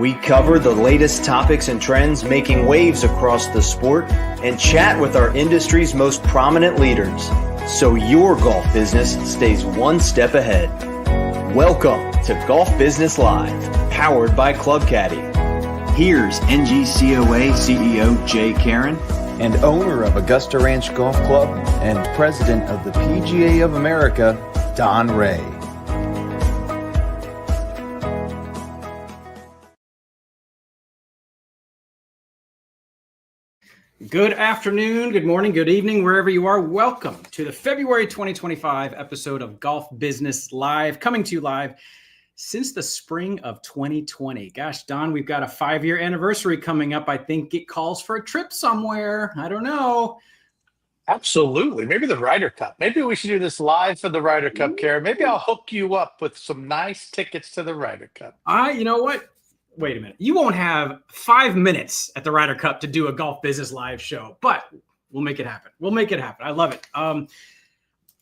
We cover the latest topics and trends making waves across the sport and chat with our industry's most prominent leaders, so your golf business stays one step ahead. Welcome to Golf Business Live, powered by Club Caddy. Here's NGCOA CEO Jay Karen and owner of Augusta Ranch Golf Club and president of the PGA of America, Don Ray. Good afternoon, good morning, good evening, wherever you are. Welcome to the February 2025 episode of Golf Business Live, coming to you live since the spring of 2020. Gosh, Don, we've got a 5-year anniversary coming up. I think it calls for a trip somewhere. I don't know. Absolutely. Maybe the Ryder Cup. Maybe we should do this live for the Ryder Cup, Karen. Maybe I'll hook you up with some nice tickets to the Ryder Cup. You know what? Wait a minute. You won't have 5 minutes at the Ryder Cup to do a Golf Business Live show, but we'll make it happen. We'll make it happen. I love it.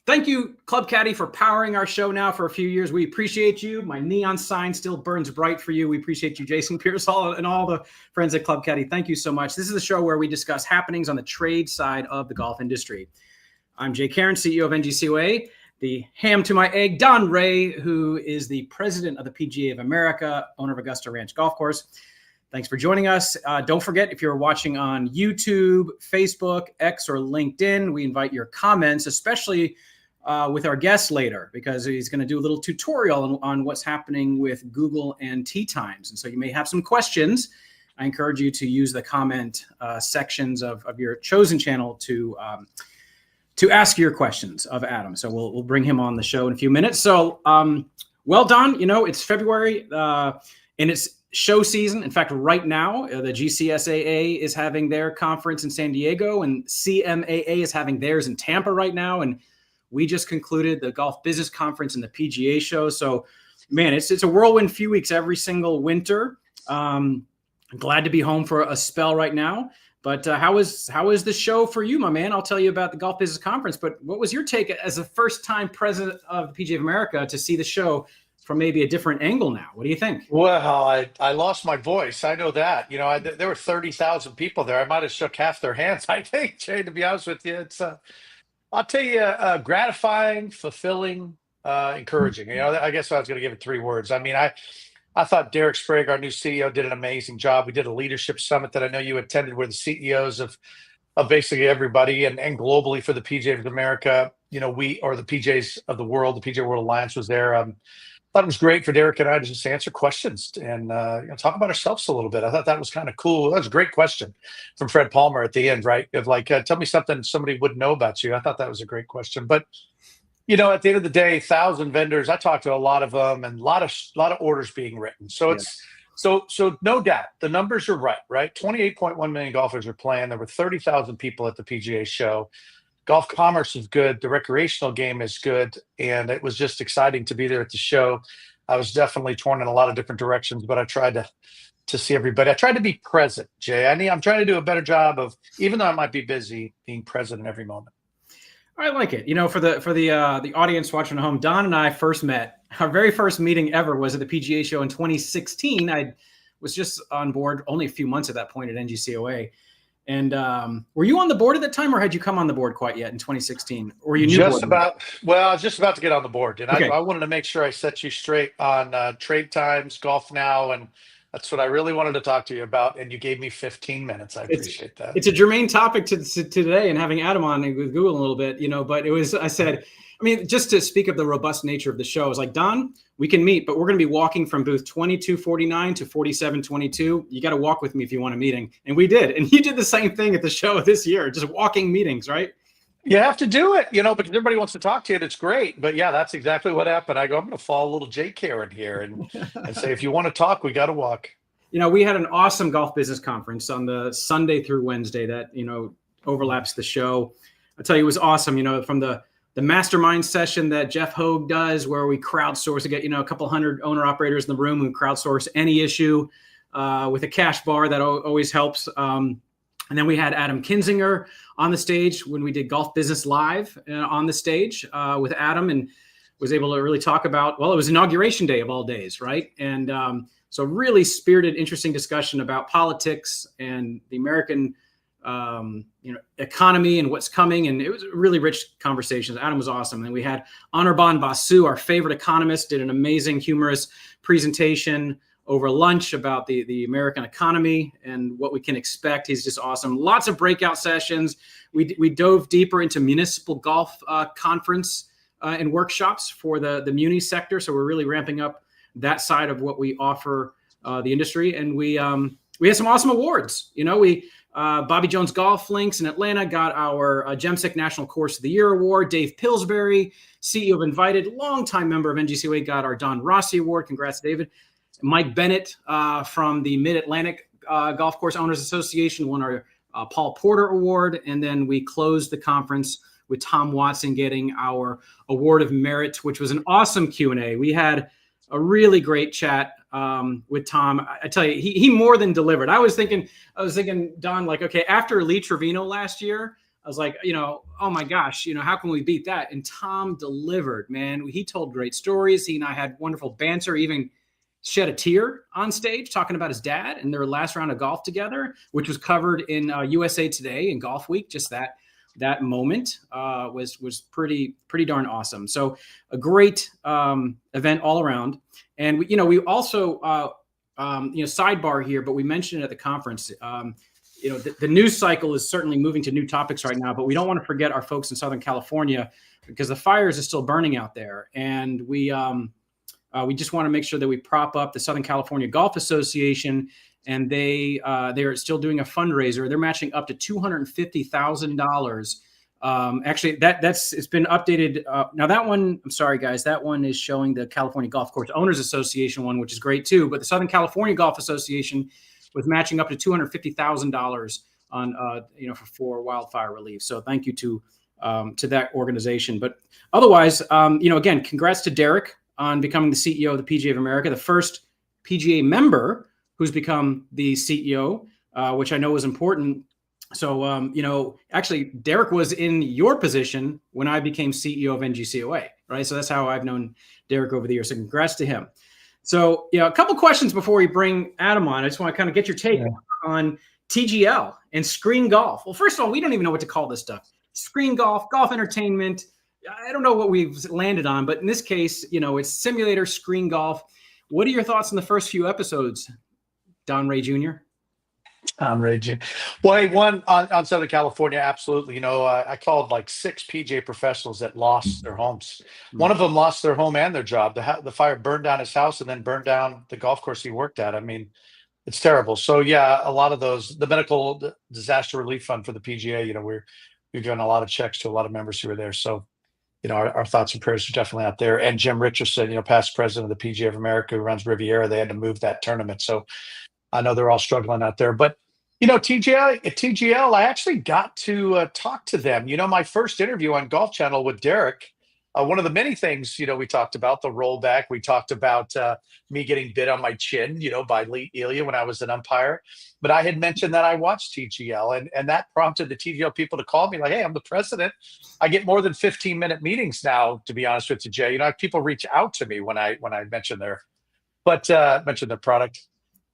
Thank you, Club Caddy, for powering our show now for a few years. We appreciate you. My neon sign still burns bright for you. We appreciate you, Jason Pearsall, and all the friends at Club Caddy. Thank you so much. This is the show where we discuss happenings on the trade side of the golf industry. I'm Jay Karen, CEO of NGCOA. The ham to my egg, Don Ray, who is the president of the PGA of America, owner of Augusta Ranch Golf Course. Thanks for joining us. Don't forget, if you're watching on YouTube, Facebook, X, or LinkedIn, we invite your comments, especially with our guest later, because he's going to do a little tutorial on what's happening with Google and Tee Times. And so you may have some questions. I encourage you to use the comment sections of your chosen channel to ask your questions of Adam. So we'll bring him on the show in a few minutes. So, well, Don, you know, it's February and it's show season. In fact, right now, the GCSAA is having their conference in San Diego and CMAA is having theirs in Tampa right now. And we just concluded the Golf Business Conference and the PGA show. So, man, it's a whirlwind few weeks every single winter. I'm glad to be home for a spell right now. But how is the show for you, my man? I'll tell you about the Golf Business Conference. But what was your take as a first-time president of the PGA of America to see the show from maybe a different angle now? What do you think? Well, I lost my voice. I know that. You know, there were 30,000 people there. I might have shook half their hands, I think, Jay, to be honest with you. It's, I'll tell you, gratifying, fulfilling, encouraging. You know, I guess I was going to give it 3 words. I mean, I thought Derek Sprague, our new CEO, did an amazing job. We did a leadership summit that I know you attended where the CEOs of basically everybody and globally for the PGA of America, you know, the PJs of the world, the PGA World Alliance was there. I thought it was great for Derek and I to just answer questions and talk about ourselves a little bit. I thought that was kind of cool. That was a great question from Fred Palmer at the end, right? Of like, tell me something somebody wouldn't know about you. I thought that was a great question. But you know, at the end of the day, 1,000 vendors. I talked to a lot of them, and a lot of orders being written. So it's so no doubt the numbers are right. 28.1 million golfers are playing. There were 30,000 people at the PGA show. Golf commerce is good. The recreational game is good, and it was just exciting to be there at the show. I was definitely torn in a lot of different directions, but I tried to see everybody. I tried to be present, Jay. I'm trying to do a better job of, even though I might be busy, being present in every moment. I like it. You know, for the audience watching at home, Don and I first met. Our very first meeting ever was at the PGA show in 2016. I was just on board only a few months at that point at NGCOA. And were you on the board at that time, or had you come on the board quite yet in 2016? Or were you new? I was just about to get on the board, and okay. I wanted to make sure I set you straight on Trade Times, Golf Now, and that's what I really wanted to talk to you about, and you gave me 15 minutes. I appreciate that. It's a germane topic to today, and having Adam on with Google a little bit, you know, but I said, just to speak of the robust nature of the show, I was like, Don, we can meet, but we're going to be walking from booth 2249 to 4722. You got to walk with me if you want a meeting. And we did. And you did the same thing at the show this year, just walking meetings, right? You have to do it, you know, because everybody wants to talk to you. It's great. But yeah, that's exactly what happened. I'm going to follow a little Jay Karen here and say, if you want to talk, we got to walk. You know, we had an awesome Golf Business Conference on the Sunday through Wednesday that, you know, overlaps the show. I'll tell you, it was awesome, you know, from the mastermind session that Jeff Hogue does, where we crowdsource to get, you know, a couple hundred owner operators in the room who crowdsource any issue with a cash bar that always helps. And then we had Adam Kinzinger on the stage when we did Golf Business Live on the stage with Adam, and was able to really talk about, well, it was inauguration day of all days, right? And So really spirited, interesting discussion about politics and the American economy and what's coming. And it was really rich conversations. Adam was awesome. And we had Anirban Basu, our favorite economist, did an amazing humorous presentation over lunch about the American economy and what we can expect. He's just awesome. Lots of breakout sessions. We dove deeper into municipal golf conference and workshops for the muni sector. So we're really ramping up that side of what we offer the industry. And we had some awesome awards. Bobby Jones Golf Links in Atlanta got our GEMSEC National Course of the Year Award. Dave Pillsbury, CEO of Invited, longtime member of NGCOA, got our Don Rossi Award. Congrats, David. Mike Bennett from the Mid-Atlantic Golf Course Owners Association won our Paul Porter Award. And then we closed the conference with Tom Watson getting our Award of Merit, which was an awesome Q&A. We had a really great chat with Tom. I tell you, he more than delivered. I was thinking, Don, like, okay, after Lee Trevino last year, I was like, oh my gosh, how can we beat that? And Tom delivered, man. He told great stories. He and I had wonderful banter, even shed a tear on stage talking about his dad and their last round of golf together, which was covered in USA Today and Golf Week. Just that moment was pretty darn awesome. So a great event all around. And we also sidebar here, but we mentioned it at the conference. The news cycle is certainly moving to new topics right now, but we don't want to forget our folks in Southern California because the fires are still burning out there. And we just want to make sure that we prop up the Southern California Golf Association, and they are still doing a fundraiser. They're matching up to $250,000. Actually, it's been updated. Now that one, I'm sorry guys, that one is showing the California Golf Course Owners Association one, which is great too. But the Southern California Golf Association was matching up to $250,000 on for wildfire relief. So thank you to that organization. But otherwise, again, congrats to Derek on becoming the CEO of the PGA of America, the first PGA member who's become the CEO, which I know is important. So, actually, Derek was in your position when I became CEO of NGCOA, right? So that's how I've known Derek over the years. So congrats to him. So, a couple questions before we bring Adam on. I just want to kind of get your take on TGL and screen golf. Well, first of all, we don't even know what to call this stuff. Screen golf, golf entertainment. I don't know what we've landed on, but in this case, it's simulator screen golf. What are your thoughts on the first few episodes, Don Ray Jr.? Well, hey, one on Southern California, absolutely. I called like 6 PGA professionals that lost their homes. One of them lost their home and their job. The fire burned down his house and then burned down the golf course he worked at. I mean, it's terrible. So yeah, a lot of those, the medical disaster relief fund for the PGA, we're giving a lot of checks to a lot of members who are there. So, our thoughts and prayers are definitely out there. And Jim Richardson, past president of the PGA of America, who runs Riviera, they had to move that tournament. So I know they're all struggling out there. But, TGL, I actually got to talk to them. My first interview on Golf Channel with Derek, one of the many things, we talked about the rollback. We talked about me getting bit on my chin, by Lee Elia when I was an umpire. But I had mentioned that I watched TGL, and that prompted the TGL people to call me like, hey, I'm the president. I get more than 15-minute meetings now, to be honest with you, Jay. People reach out to me when I mention their product.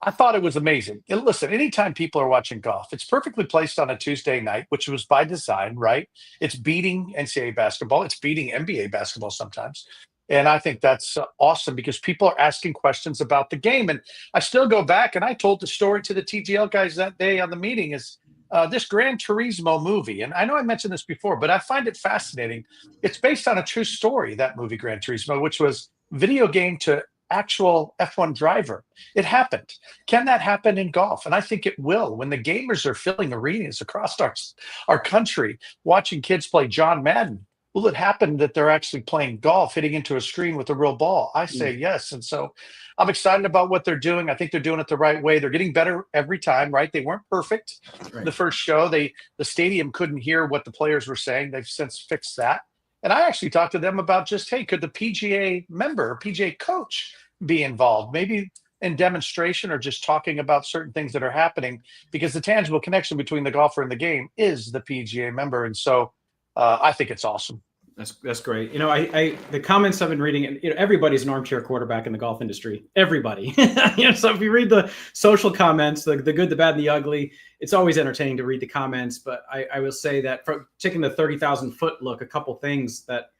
I thought it was amazing. And listen, anytime people are watching golf, it's perfectly placed on a Tuesday night, which was by design, right? It's beating NCAA basketball. It's beating NBA basketball sometimes. And I think that's awesome because people are asking questions about the game. And I still go back, and I told the story to the TGL guys that day on the meeting is this Gran Turismo movie. And I know I mentioned this before, but I find it fascinating. It's based on a true story, that movie Gran Turismo, which was video game to actual F1 driver. It happened. Can that happen in golf? And I think it will. When the gamers are filling arenas across our country, watching kids play John Madden, will it happen that they're actually playing golf, hitting into a screen with a real ball? I say yes. And so I'm excited about what they're doing. I think they're doing it the right way. They're getting better every time, right? They weren't perfect. Right. The first show, the stadium couldn't hear what the players were saying. They've since fixed that. And I actually talked to them about just, hey, could the PGA member, PGA coach be involved? Maybe in demonstration or just talking about certain things that are happening, because the tangible connection between the golfer and the game is the PGA member. And so I think it's awesome. That's great. The comments I've been reading, and everybody's an armchair quarterback in the golf industry. Everybody. So if you read the social comments, the good, the bad, and the ugly, it's always entertaining to read the comments. But I will say that for taking the 30,000 foot look, a couple things that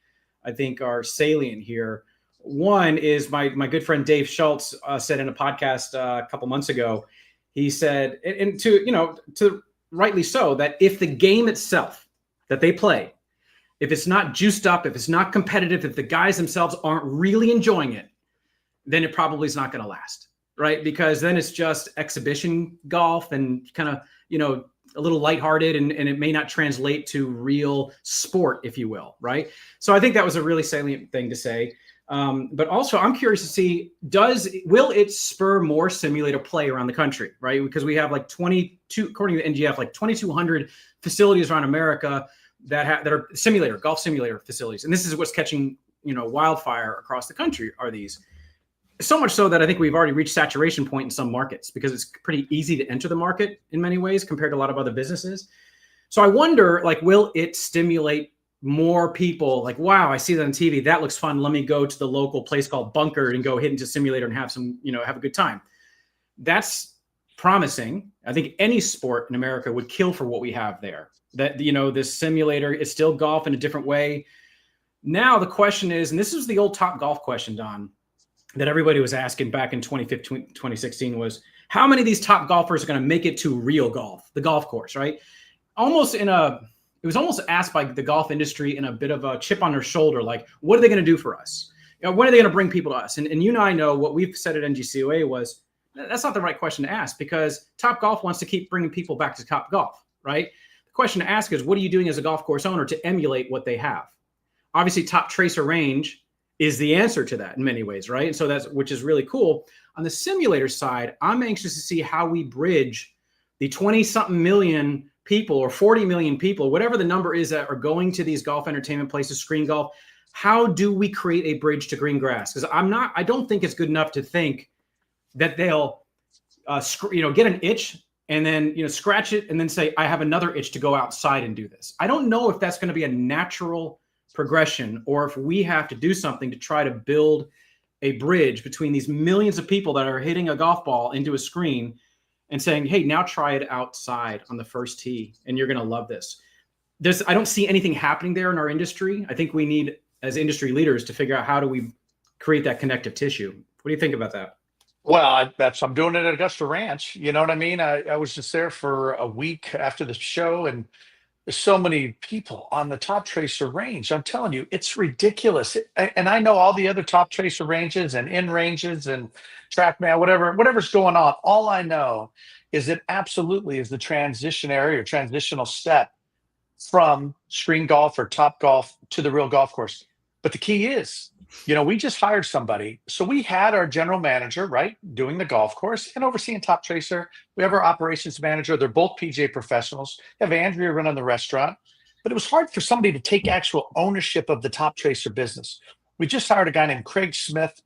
I think are salient here. One is my good friend Dave Schultz said in a podcast a couple months ago. He said, and to rightly so, that if the game itself that they play, if it's not juiced up, if it's not competitive, if the guys themselves aren't really enjoying it, then it probably is not going to last, right? Because then it's just exhibition golf and kind of, a little lighthearted, and it may not translate to real sport, if you will, right? So I think that was a really salient thing to say. But also I'm curious to see, will it spur more simulator play around the country, right? Because we have like 22, according to NGF, like 2,200 facilities around America that are golf simulator facilities. And this is what's catching, wildfire across the country are these. So much so that I think we've already reached saturation point in some markets because it's pretty easy to enter the market in many ways compared to a lot of other businesses. So I wonder, will it stimulate more people? Like, wow, I see that on TV. That looks fun. Let me go to the local place called Bunker and go hit into simulator and have some, have a good time. That's promising. I think any sport in America would kill for what we have there. That, this simulator is still golf in a different way. Now the question is, and this is the old Top Golf question, Don, that everybody was asking back in 2015, 2016 was, how many of these top golfers are going to make it to real golf, the golf course, right? It was almost asked by the golf industry in a bit of a chip on their shoulder, like, what are they going to do for us? When are they going to bring people to us? And you and I know what we've said at NGCOA was, that's not the right question to ask, because Top Golf wants to keep bringing people back to Top Golf, right? The question to ask is, what are you doing as a golf course owner to emulate what they have? Obviously, Top Tracer Range is the answer to that in many ways, right? And so which is really cool. On the simulator side, I'm anxious to see how we bridge the 20-something million people or 40 million people, whatever the number is that are going to these golf entertainment places, screen golf. How do we create a bridge to green grass? Because I don't think it's good enough to think that they'll, get an itch and then, scratch it and then say, I have another itch to go outside and do this. I don't know if that's going to be a natural progression or if we have to do something to try to build a bridge between these millions of people that are hitting a golf ball into a screen and saying, hey, now try it outside on the first tee and you're going to love this. I don't see anything happening there in our industry. I think we need, as industry leaders, to figure out how do we create that connective tissue. What do you think about that? Well, I'm doing it at Augusta Ranch. You know what I mean? I was just there for a week after the show, and there's so many people on the Top Tracer range. I'm telling you, it's ridiculous. And I know all the other Top Tracer ranges and in ranges and TrackMan, whatever's going on. All I know is it absolutely is the transitionary or transitional step from screen golf or Top Golf to the real golf course. But the key is, we just hired somebody. So we had our general manager, right, doing the golf course and overseeing Top Tracer. We have our operations manager. They're both PGA professionals. We have Andrea running the restaurant. But it was hard for somebody to take actual ownership of the Top Tracer business. We just hired a guy named Craig Smith.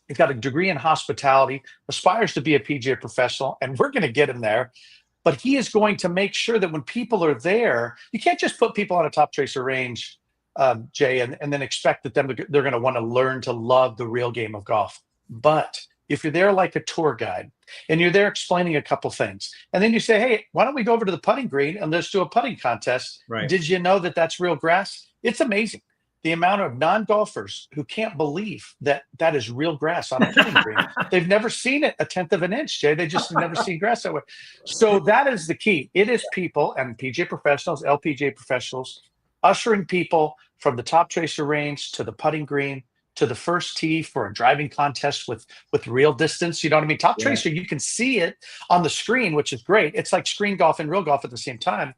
He's got a degree in hospitality, aspires to be a PGA professional, and we're going to get him there. But he is going to make sure that when people are there, you can't just put people on a Top Tracer range, Jay, and then expect that they're going to want to learn to love the real game of golf. But if you're there like a tour guide and you're there explaining a couple things, and then you say, hey, why don't we go over to the putting green and let's do a putting contest? Right. Did you know that that's real grass? It's amazing. The amount of non-golfers who can't believe that is real grass on a putting green. They've never seen it a tenth of an inch, Jay. They just have never seen grass that way. So that is the key. It is people and PGA professionals, LPGA professionals, ushering people from the Top Tracer range to the putting green to the first tee for a driving contest with real distance. You know what I mean? Top Tracer, you can see it on the screen, which is great. It's like screen golf and real golf at the same time.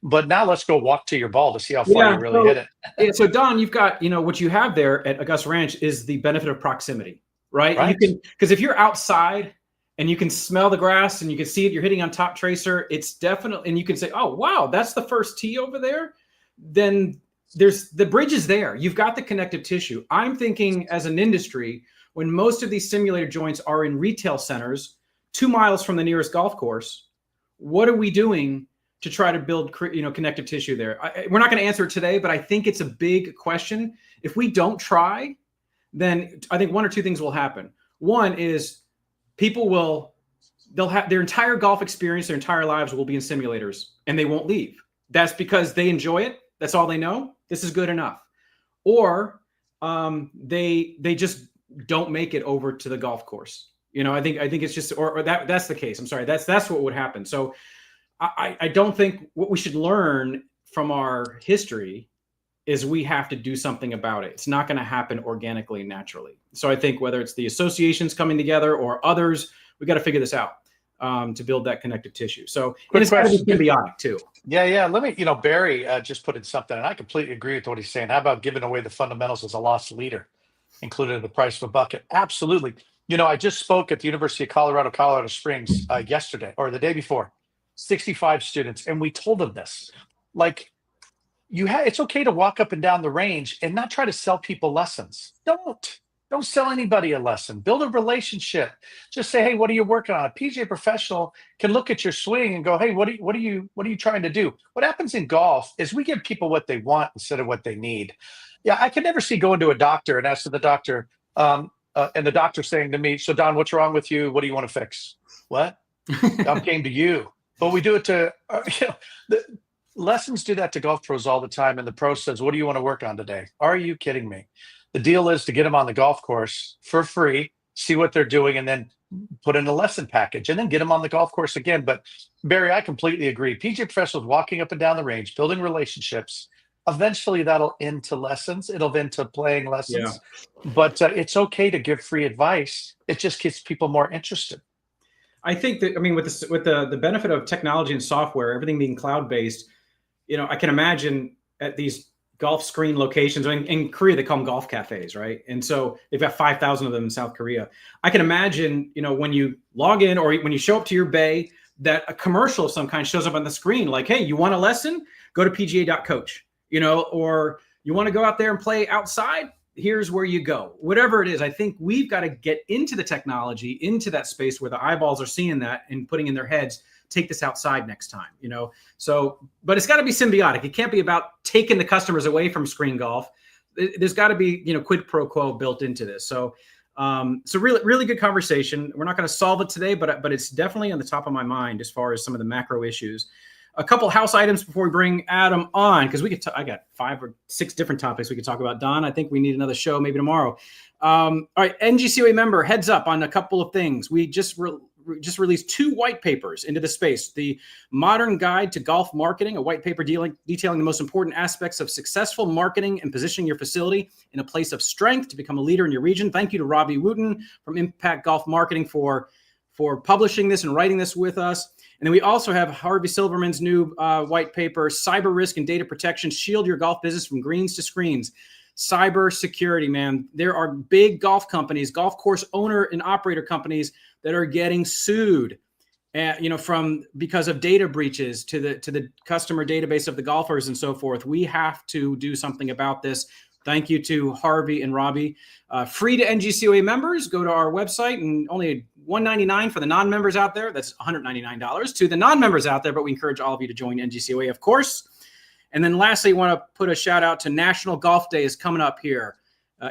But now let's go walk to your ball to see how far you really hit it. So Don, you've got, what you have there at Augusta Ranch is the benefit of proximity, right? You can, because if you're outside and you can smell the grass and you can see it, you're hitting on Top Tracer, it's definitely, and you can say, oh, wow, that's the first tee over there. Then the bridge is there. You've got the connective tissue. I'm thinking as an industry, when most of these simulator joints are in retail centers, 2 miles from the nearest golf course, what are we doing to try to build, connective tissue there. We're not going to answer it today, but I think it's a big question. If we don't try, then I think one or two things will happen. One is they'll have their entire golf experience, their entire lives will be in simulators, and they won't leave. That's because they enjoy it. That's all they know. This is good enough. Or they just don't make it over to the golf course. I think it's just, or that's the case. I'm sorry. That's what would happen. So I don't think what we should learn from our history is we have to do something about it. It's not going to happen organically, naturally. So I think whether it's the associations coming together or others, we got to figure this out to build that connective tissue. So it's got to be symbiotic too. Yeah. Let me, Barry just put in something, and I completely agree with what he's saying. How about giving away the fundamentals as a lost leader, included in the price of a bucket? Absolutely. I just spoke at the University of Colorado Springs yesterday or the day before, 65 students, and we told them this, like, it's okay to walk up and down the range and not try to sell people lessons. Don't sell anybody a lesson. Build a relationship. Just say, hey, what are you working on? A PGA professional can look at your swing and go, hey, what are you trying to do? What happens in golf is we give people what they want instead of what they need. Yeah, I can never see going to a doctor and asking the doctor, and the doctor saying to me, so Don, what's wrong with you? What do you want to fix? What? I came to you. But we do it to, lessons do that to golf pros all the time. And the pro says, what do you want to work on today? Are you kidding me? The deal is to get them on the golf course for free, see what they're doing, and then put in a lesson package and then get them on the golf course again. But Barry, I completely agree. PGA professionals walking up and down the range, building relationships, eventually that'll end to lessons. It'll end to playing lessons. Yeah. But it's okay to give free advice. It just gets people more interested. I think that, with the benefit of technology and software, everything being cloud-based, I can imagine at these golf screen locations. In Korea, they call them golf cafes, right? And so they've got 5,000 of them in South Korea. I can imagine, when you log in or when you show up to your bay, that a commercial of some kind shows up on the screen like, hey, you want a lesson? Go to pga.coach, or you want to go out there and play outside? Here's where you go. Whatever it is, I think we've got to get into the technology, into that space where the eyeballs are seeing that and putting in their heads, take this outside next time, So, but it's got to be symbiotic. It can't be about taking the customers away from screen golf. There's got to be, quid pro quo built into this. So, really good conversation. We're not going to solve it today, but it's definitely on the top of my mind as far as some of the macro issues. A couple house items before we bring Adam on, because I got 5 or 6 different topics we could talk about. Don, I think we need another show maybe tomorrow. All right, NGCOA member, heads up on a couple of things. We just released 2 white papers into the space. The Modern Guide to Golf Marketing, a white paper detailing the most important aspects of successful marketing and positioning your facility in a place of strength to become a leader in your region. Thank you to Robbie Wooten from Impact Golf Marketing for publishing this and writing this with us. And then we also have Harvey Silverman's new white paper, Cyber Risk and Data Protection, Shield Your Golf Business from Greens to Screens. Cyber security, man. There are big golf companies, golf course owner and operator companies that are getting sued, because of data breaches to the customer database of the golfers and so forth. We have to do something about this. Thank you to Harvey and Robbie. Free to NGCOA members. Go to our website, and only $199 for the non-members out there. That's $199 to the non-members out there, but we encourage all of you to join NGCOA, of course. And then lastly, I want to put a shout out to National Golf Day is coming up here.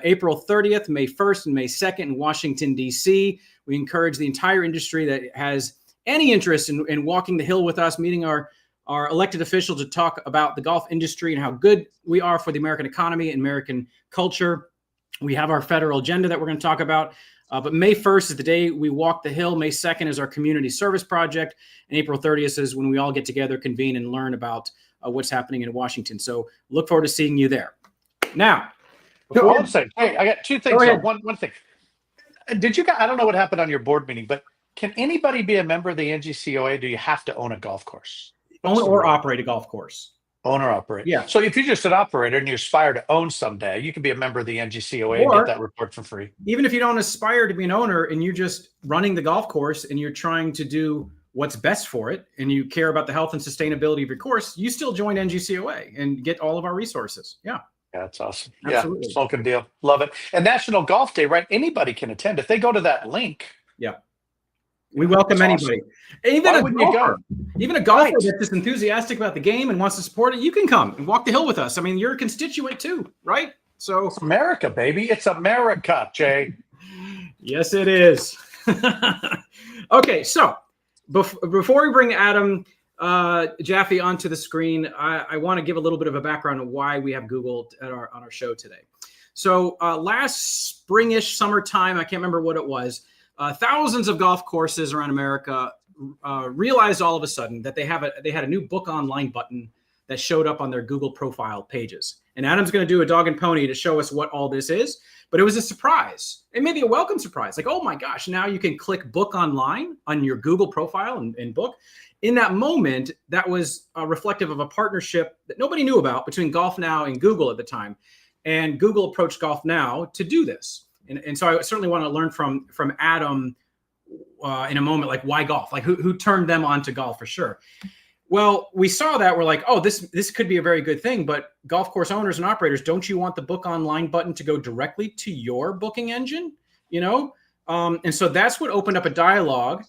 April 30th, May 1st, and May 2nd in Washington, D.C. We encourage the entire industry that has any interest in walking the hill with us, meeting our elected officials to talk about the golf industry and how good we are for the American economy and American culture. We have our federal agenda that we're going to talk about. But May 1st is the day we walk the hill. May 2nd is our community service project. And April 30th is when we all get together, convene, and learn about what's happening in Washington. So look forward to seeing you there. Now, I'm saying, hey, I got 2 things. One thing. Did you guys, I don't know what happened on your board meeting, but can anybody be a member of the NGCOA? Do you have to own a golf course? Own or operate a golf course. Own or operate. Yeah. So if you're just an operator and you aspire to own someday, you can be a member of the NGCOA and get that report for free. Even if you don't aspire to be an owner and you're just running the golf course and you're trying to do what's best for it and you care about the health and sustainability of your course, you still join NGCOA and get all of our resources. Yeah. Yeah, that's awesome. Absolutely. Yeah, smoking deal. Love it. And National Golf Day, right? Anybody can attend. If they go to that link, yeah, We welcome That's anybody. awesome. Why wouldn't you go? Even a golfer Right. that's just enthusiastic about the game and wants to support it, you can come and walk the hill with us. I mean, you're a constituent too, right? So It's America, baby. It's America, Jay. yes, it is. Okay, so before we bring Adam Jaffe onto the screen, I want to give a little bit of a background on why we have Google on our show today. So last springish summertime, I can't remember what it was, thousands of golf courses around America realized all of a sudden that they had a new book online button that showed up on their Google profile pages. And Adam's going to do a dog and pony to show us what all this is. But it was a surprise. It may be a welcome surprise. Like, oh my gosh, now you can click book online on your Google profile and book. In that moment, that was reflective of a partnership that nobody knew about between GolfNow and Google at the time. And Google approached GolfNow to do this. And so I certainly want to learn from Adam in a moment, like why golf? Like who turned them on to golf for sure? Well, we saw that. We're like, oh, this could be a very good thing. But golf course owners and operators, don't you want the book online button to go directly to your booking engine? You know? And so that's what opened up a dialogue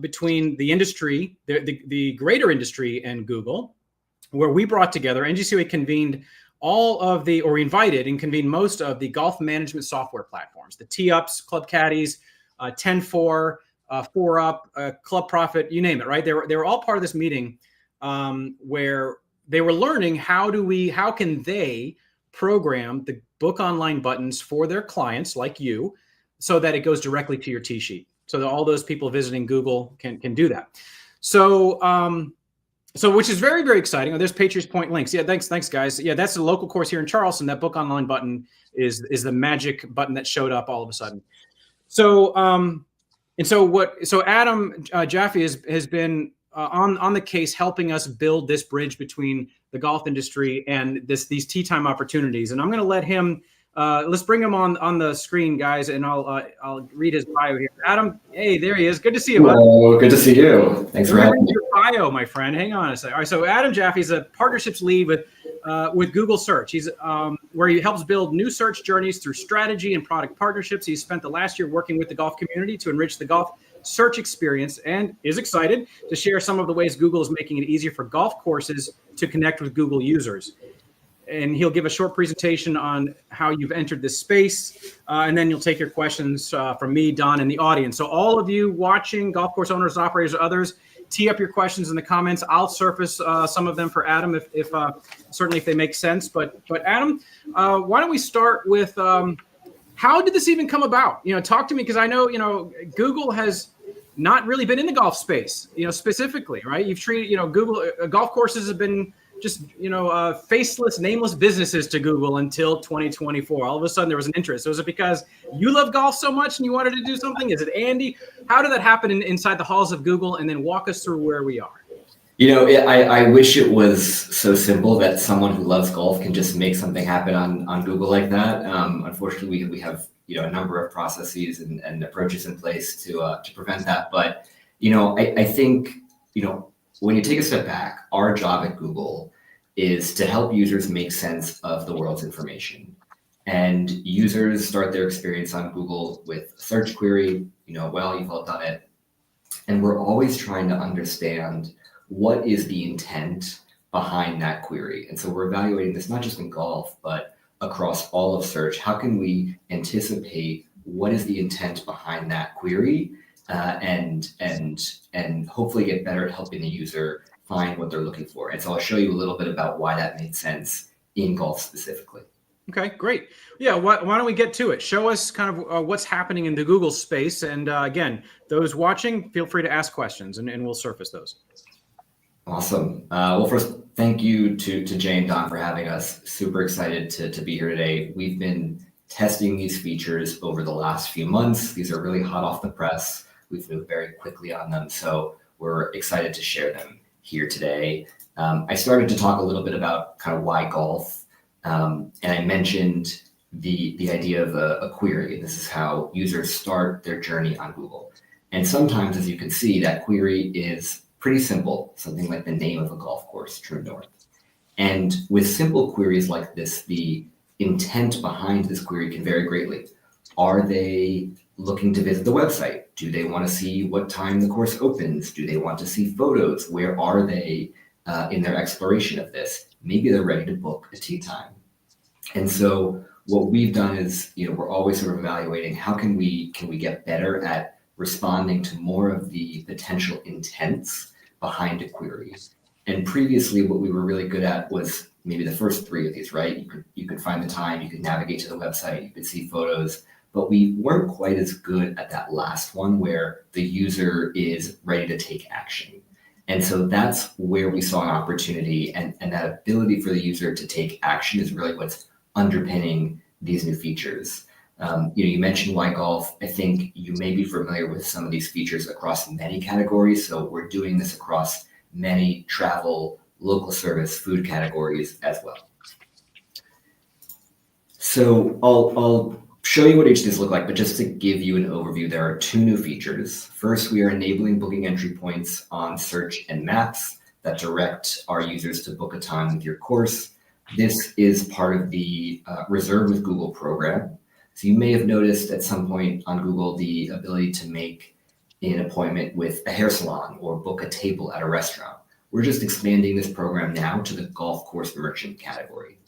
between the industry, the greater industry, and Google, where we brought together, NGCOA convened we invited and convened most of the golf management software platforms, the Tee-Ups, Club Caddies, 10-4, 4Up, Club Profit, you name it, right? They were all part of this meeting where they were learning how can they program the book online buttons for their clients like you so that it goes directly to your tee sheet, so that all those people visiting Google can do that. So which is very, very exciting. Oh, there's Patriots Point links. Yeah, thanks like Yeah, that's the local course here in Charleston. That book online button is the magic button that showed up all of a sudden. So Adam Jaffe has been on the case, helping us build this bridge between the golf industry and these tee time opportunities. And I'm going to let him. Let's bring him on the screen, guys, and I'll read his bio here. Adam, hey, there he is. Good to see you, bud. Oh, good to see you. Thanks for having me. Your bio, my friend. Hang on a second. All right, so Adam Jaffe is a partnerships lead with Google Search. He's where he helps build new search journeys through strategy and product partnerships. He's spent the last year working with the golf community to enrich the golf search experience and is excited to share some of the ways Google is making it easier for golf courses to connect with Google users. And he'll give a short presentation on how you've entered this space, and then you'll take your questions from me, Don, and the audience. So all of you watching, golf course owners, operators, or others, tee up your questions in the comments. I'll surface some of them for Adam if certainly if they make sense. But Adam, why don't we start with how did this even come about? You know, talk to me, because I know Google has not really been in the golf space, specifically, right? You've treated Google golf courses have been just faceless, nameless businesses to Google until 2024. All of a sudden, there was an interest. So is it because you love golf so much and you wanted to do something? Is it Andy? How did that happen inside the halls of Google? And then walk us through where we are. I wish it was so simple that someone who loves golf can just make something happen on Google like that. Unfortunately, we have a number of processes and approaches in place to prevent that. But I think when you take a step back, our job at Google is to help users make sense of the world's information. And users start their experience on Google with a search query, you've all done it. And we're always trying to understand what is the intent behind that query. And so we're evaluating this not just in golf, but across all of search. How can we anticipate what is the intent behind that query? And hopefully get better at helping the user find what they're looking for. And so I'll show you a little bit about why that made sense in golf specifically. Okay, great. Yeah, why don't we get to it? Show us kind of what's happening in the Google space. And again, those watching, feel free to ask questions and we'll surface those. Awesome. Well, first, thank you to Jay and Don for having us. Super excited to be here today. We've been testing these features over the last few months. These are really hot off the press. We've moved very quickly on them, so we're excited to share them here today. I started to talk a little bit about kind of why golf, and I mentioned the idea of a query. This is how users start their journey on Google. And sometimes, as you can see, that query is pretty simple, something like the name of a golf course, true north. And with simple queries like this, the intent behind this query can vary greatly. Are they looking to visit the website? Do they want to see what time the course opens? Do they want to see photos? Where are they in their exploration of this? Maybe they're ready to book a tea time. And so what we've done is, we're always sort of evaluating how can we get better at responding to more of the potential intents behind a query. And previously, what we were really good at was maybe the first three of these, right? You could find the time, you could navigate to the website, you could see photos, but we weren't quite as good at that last one where the user is ready to take action. And so that's where we saw an opportunity, and that ability for the user to take action is really what's underpinning these new features. You mentioned Why Golf. I think you may be familiar with some of these features across many categories. So we're doing this across many travel, local service, food categories as well. So I'll show you what each of these look like, but just to give you an overview, there are two new features. First, we are enabling booking entry points on search and maps that direct our users to book a time with your course. This is part of the Reserve with Google program. So you may have noticed at some point on Google the ability to make an appointment with a hair salon or book a table at a restaurant. We're just expanding this program now to the golf course merchant category.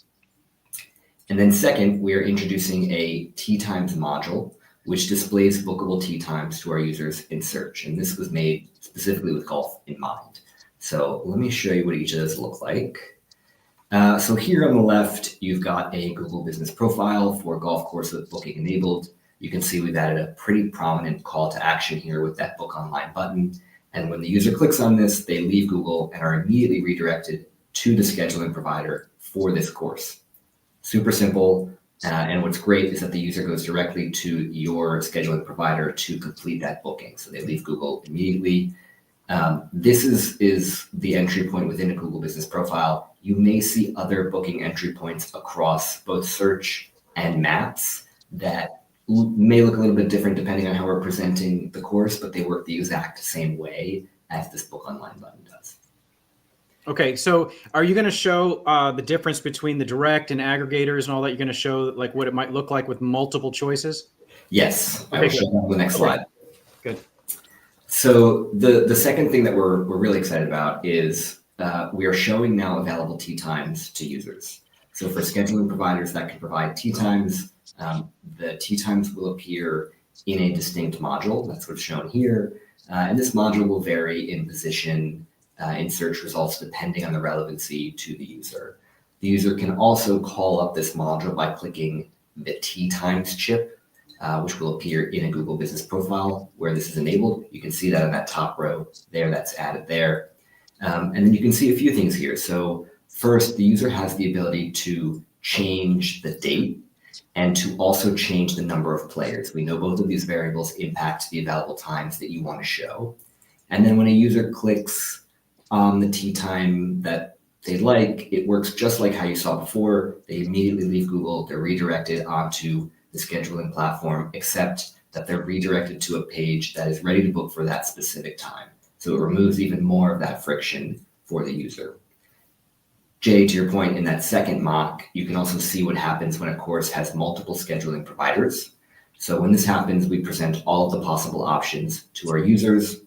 And then second, we are introducing a tee times module, which displays bookable tee times to our users in search. And this was made specifically with golf in mind. So let me show you what each of those look like. So here on the left, you've got a Google Business Profile for golf course with booking enabled. You can see we've added a pretty prominent call to action here with that book online button. And when the user clicks on this, they leave Google and are immediately redirected to the scheduling provider for this course. Super simple. And what's great is that the user goes directly to your scheduling provider to complete that booking. So they leave Google immediately. This is the entry point within a Google Business Profile. You may see other booking entry points across both search and maps that may look a little bit different depending on how we're presenting the course, but they work the exact same way as this book online button does. Okay, so are you going to show the difference between the direct and aggregators and all that? You're going to show like what it might look like with multiple choices? Yes, I will show that on the next slide. Good. So the second thing that we're really excited about is we are showing now available tee times to users. So for scheduling providers that can provide tee times, the tee times will appear in a distinct module. That's what's shown here. And this module will vary in position in search results depending on the relevancy to the user. The user can also call up this module by clicking the tee times chip, which will appear in a Google Business Profile where this is enabled. You can see that in that top row there, that's added there. And then you can see a few things here. So first, the user has the ability to change the date and to also change the number of players. We know both of these variables impact the available times that you want to show. And then when a user clicks on the tee time that they like, it works just like how you saw before. They immediately leave Google, they're redirected onto the scheduling platform, except that they're redirected to a page that is ready to book for that specific time. So it removes even more of that friction for the user. Jay, to your point, in that second mock, you can also see what happens when a course has multiple scheduling providers. So when this happens, we present all of the possible options to our users.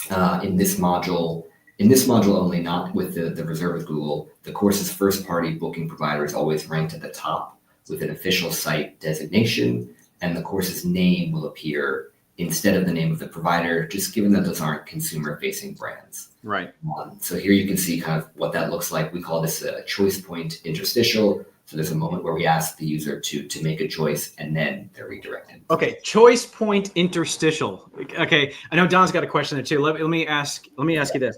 In this module only, not with the Reserve with Google, the course's first-party booking provider is always ranked at the top with an official site designation, and the course's name will appear instead of the name of the provider, just given that those aren't consumer-facing brands. Right. So here you can see kind of what that looks like. We call this a choice point interstitial. So there's a moment where we ask the user to make a choice, and then they're redirected. Okay, choice point interstitial. Okay, I know Don's got a question there too. Let me ask you this.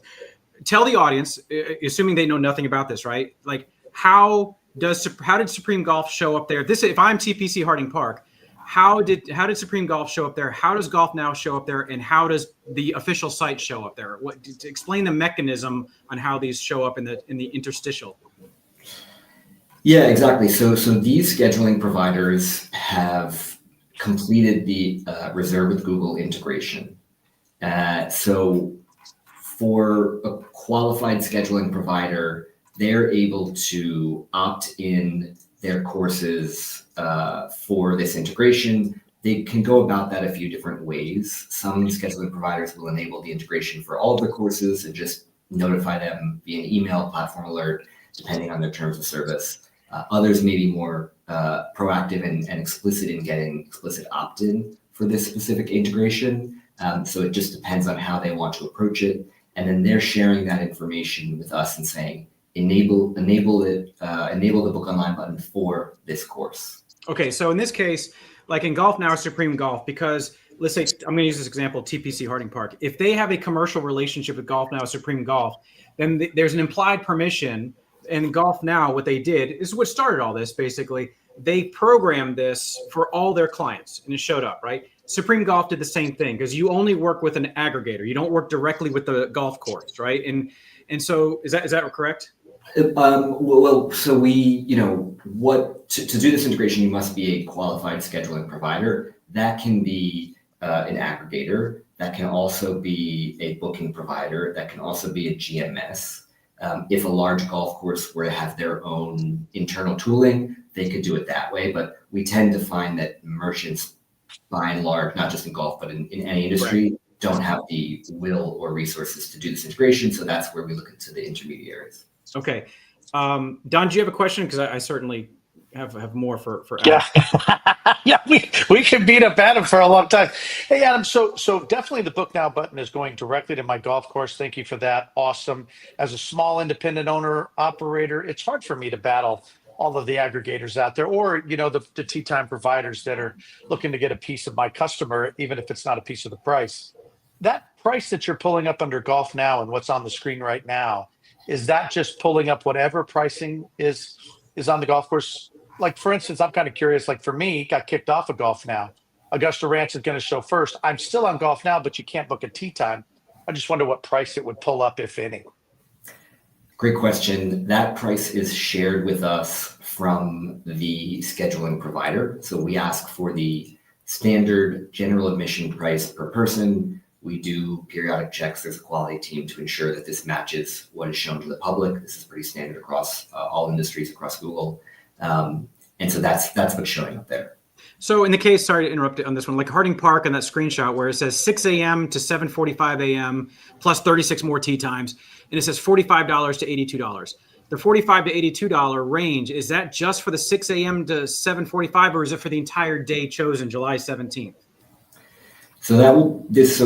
Tell the audience, assuming they know nothing about this, right? Like, how did Supreme Golf show up there? If I'm TPC Harding Park, how did Supreme Golf show up there? How does Golf Now show up there? And how does the official site show up there? To explain the mechanism on how these show up in the interstitial. Yeah, exactly. So these scheduling providers have completed the Reserve with Google integration. So for a qualified scheduling provider, they're able to opt in their courses for this integration, they can go about that a few different ways. Some scheduling providers will enable the integration for all of their courses and just notify them via an email, platform alert, depending on their terms of service. Others may be more proactive and explicit in getting explicit opt-in for this specific integration. So it just depends on how they want to approach it. And then they're sharing that information with us and saying, enable the book online button for this course. Okay, so in this case, like in Golf Now, Supreme Golf, because let's say, I'm going to use this example, TPC Harding Park. If they have a commercial relationship with Golf Now, Supreme Golf, then there's an implied permission. And Golf Now, what they did is what started all this, basically. They programmed this for all their clients, and it showed up, right? Supreme Golf did the same thing because you only work with an aggregator. You don't work directly with the golf course, right? And so is that correct? Well, so we, to do this integration, you must be a qualified scheduling provider. That can be an aggregator. That can also be a booking provider. That can also be a GMS. If a large golf course were to have their own internal tooling, they could do it that way. But we tend to find that merchants, by and large, not just in golf, but in any industry, right, don't have the will or resources to do this integration. So that's where we look into the intermediaries. Okay. Don, do you have a question? Because I certainly have more for Adam. Yeah, we can beat up Adam for a long time. Hey, Adam, so definitely the Book Now button is going directly to my golf course. Thank you for that. Awesome. As a small independent owner operator, it's hard for me to battle all of the aggregators out there, or the tee time providers that are looking to get a piece of my customer, even if it's not a piece of the price. That price that you're pulling up under Golf Now and what's on the screen right now, is that just pulling up whatever pricing is on the golf course? Like, for instance, I'm kind of curious, like for me, got kicked off of Golf Now. Augusta Ranch is going to show first. I'm still on Golf Now, but you can't book a tee time. I just wonder what price it would pull up, if any. Great question. That price is shared with us from the scheduling provider. So we ask for the standard general admission price per person. We do periodic checks. There's a quality team to ensure that this matches what is shown to the public. This is pretty standard across all industries, across Google. And so that's what's showing up there. So in the case, sorry to interrupt on this one, like Harding Park on that screenshot where it says 6 a.m. to 7:45 a.m. plus 36 more tee times, and it says $45 to $82. The $45 to $82 range, is that just for the 6 a.m. to 7:45, or is it for the entire day chosen, July 17th? So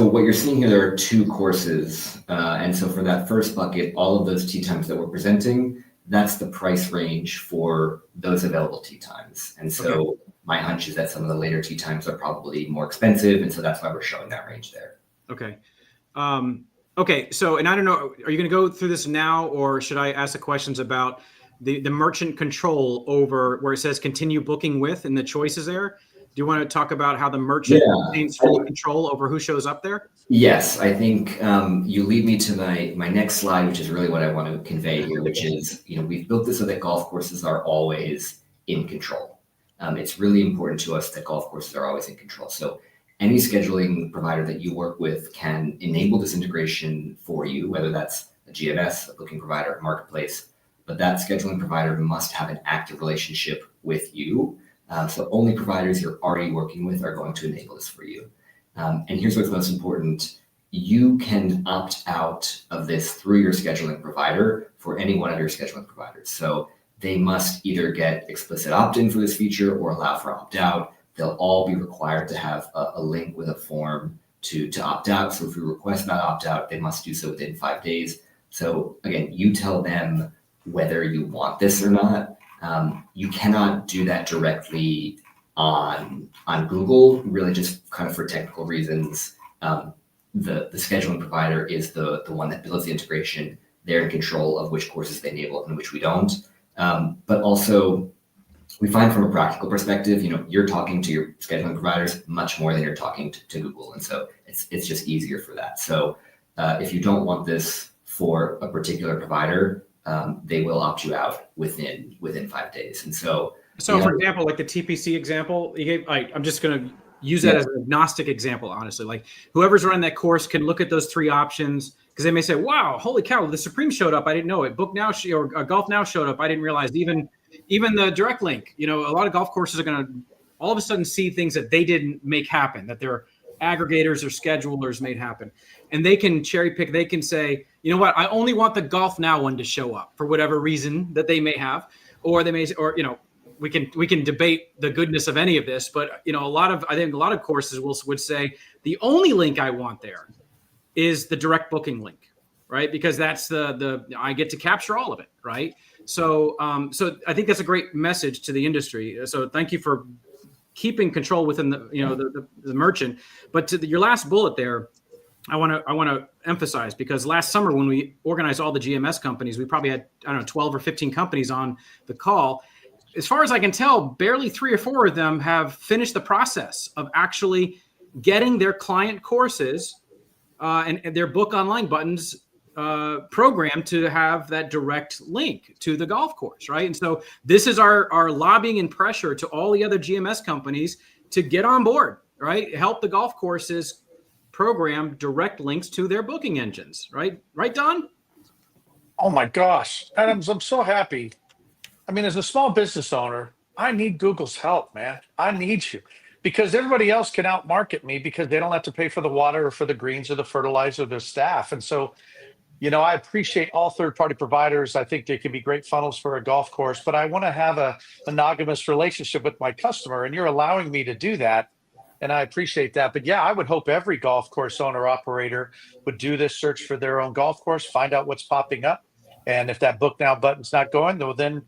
what you're seeing here, there are two courses. And so for that first bucket, all of those tee times that we're presenting, that's the price range for those available tee times. And so my hunch is that some of the later tee times are probably more expensive. And so that's why we're showing that range there. Okay. Okay. So, and I don't know, are you going to go through this now, or should I ask the questions about the merchant control over where it says continue booking with and the choices there? Do you want to talk about how the merchant maintains full control over who shows up there? Yes, I think you lead me to my next slide, which is really what I want to convey here, which is, we've built this so that golf courses are always in control. It's really important to us that golf courses are always in control. So any scheduling provider that you work with can enable this integration for you, whether that's a GMS, a booking provider, a marketplace, but that scheduling provider must have an active relationship with you. So only providers you're already working with are going to enable this for you. And here's what's most important. You can opt out of this through your scheduling provider for any one of your scheduling providers. So they must either get explicit opt-in for this feature or allow for opt-out. They'll all be required to have a link with a form to opt out. So if you request that opt-out, they must do so within 5 days. So again, you tell them whether you want this or not. You cannot do that directly on Google, really just kind of for technical reasons. The scheduling provider is the one that builds the integration. They're in control of which courses they enable and which we don't. But also, we find from a practical perspective, you're talking to your scheduling providers much more than you're talking to Google. And so it's just easier for that. So if you don't want this for a particular provider, they will opt you out within 5 days. And so for example, like the TPC example you gave, I'm just going to use that as an agnostic example, honestly. Like whoever's running that course can look at those three options, because they may say, wow, holy cow, the Supreme showed up. I didn't know it. Book Now or Golf Now showed up. I didn't realize even even the direct link. A lot of golf courses are going to all of a sudden see things that they didn't make happen, that their aggregators or schedulers made happen. And they can cherry pick. They can say, you know what, I only want the Golf Now one to show up for whatever reason that they may have, or they may, or, we can debate the goodness of any of this, but I think a lot of courses would say the only link I want there is the direct booking link, right? Because that's the I get to capture all of it, right? So I think that's a great message to the industry. So thank you for keeping control within the merchant. But to your last bullet there, I want to emphasize, because last summer when we organized all the GMS companies, we probably had 12 or 15 companies on the call. As far as I can tell, barely 3 or 4 of them have finished the process of actually getting their client courses and their book online buttons programmed to have that direct link to the golf course, right? And so this is our lobbying and pressure to all the other GMS companies to get on board, right? Help the golf courses program direct links to their booking engines, right? Right, Don? Oh my gosh, Adams, I'm so happy. I mean, as a small business owner, I need Google's help, man. I need you, because everybody else can outmarket me because they don't have to pay for the water or for the greens or the fertilizer or the staff. And so, I appreciate all third-party providers. I think they can be great funnels for a golf course, but I want to have a monogamous relationship with my customer, and you're allowing me to do that. And I appreciate that. But yeah, I would hope every golf course owner operator would do this search for their own golf course, find out what's popping up. And if that book now button's not going, then,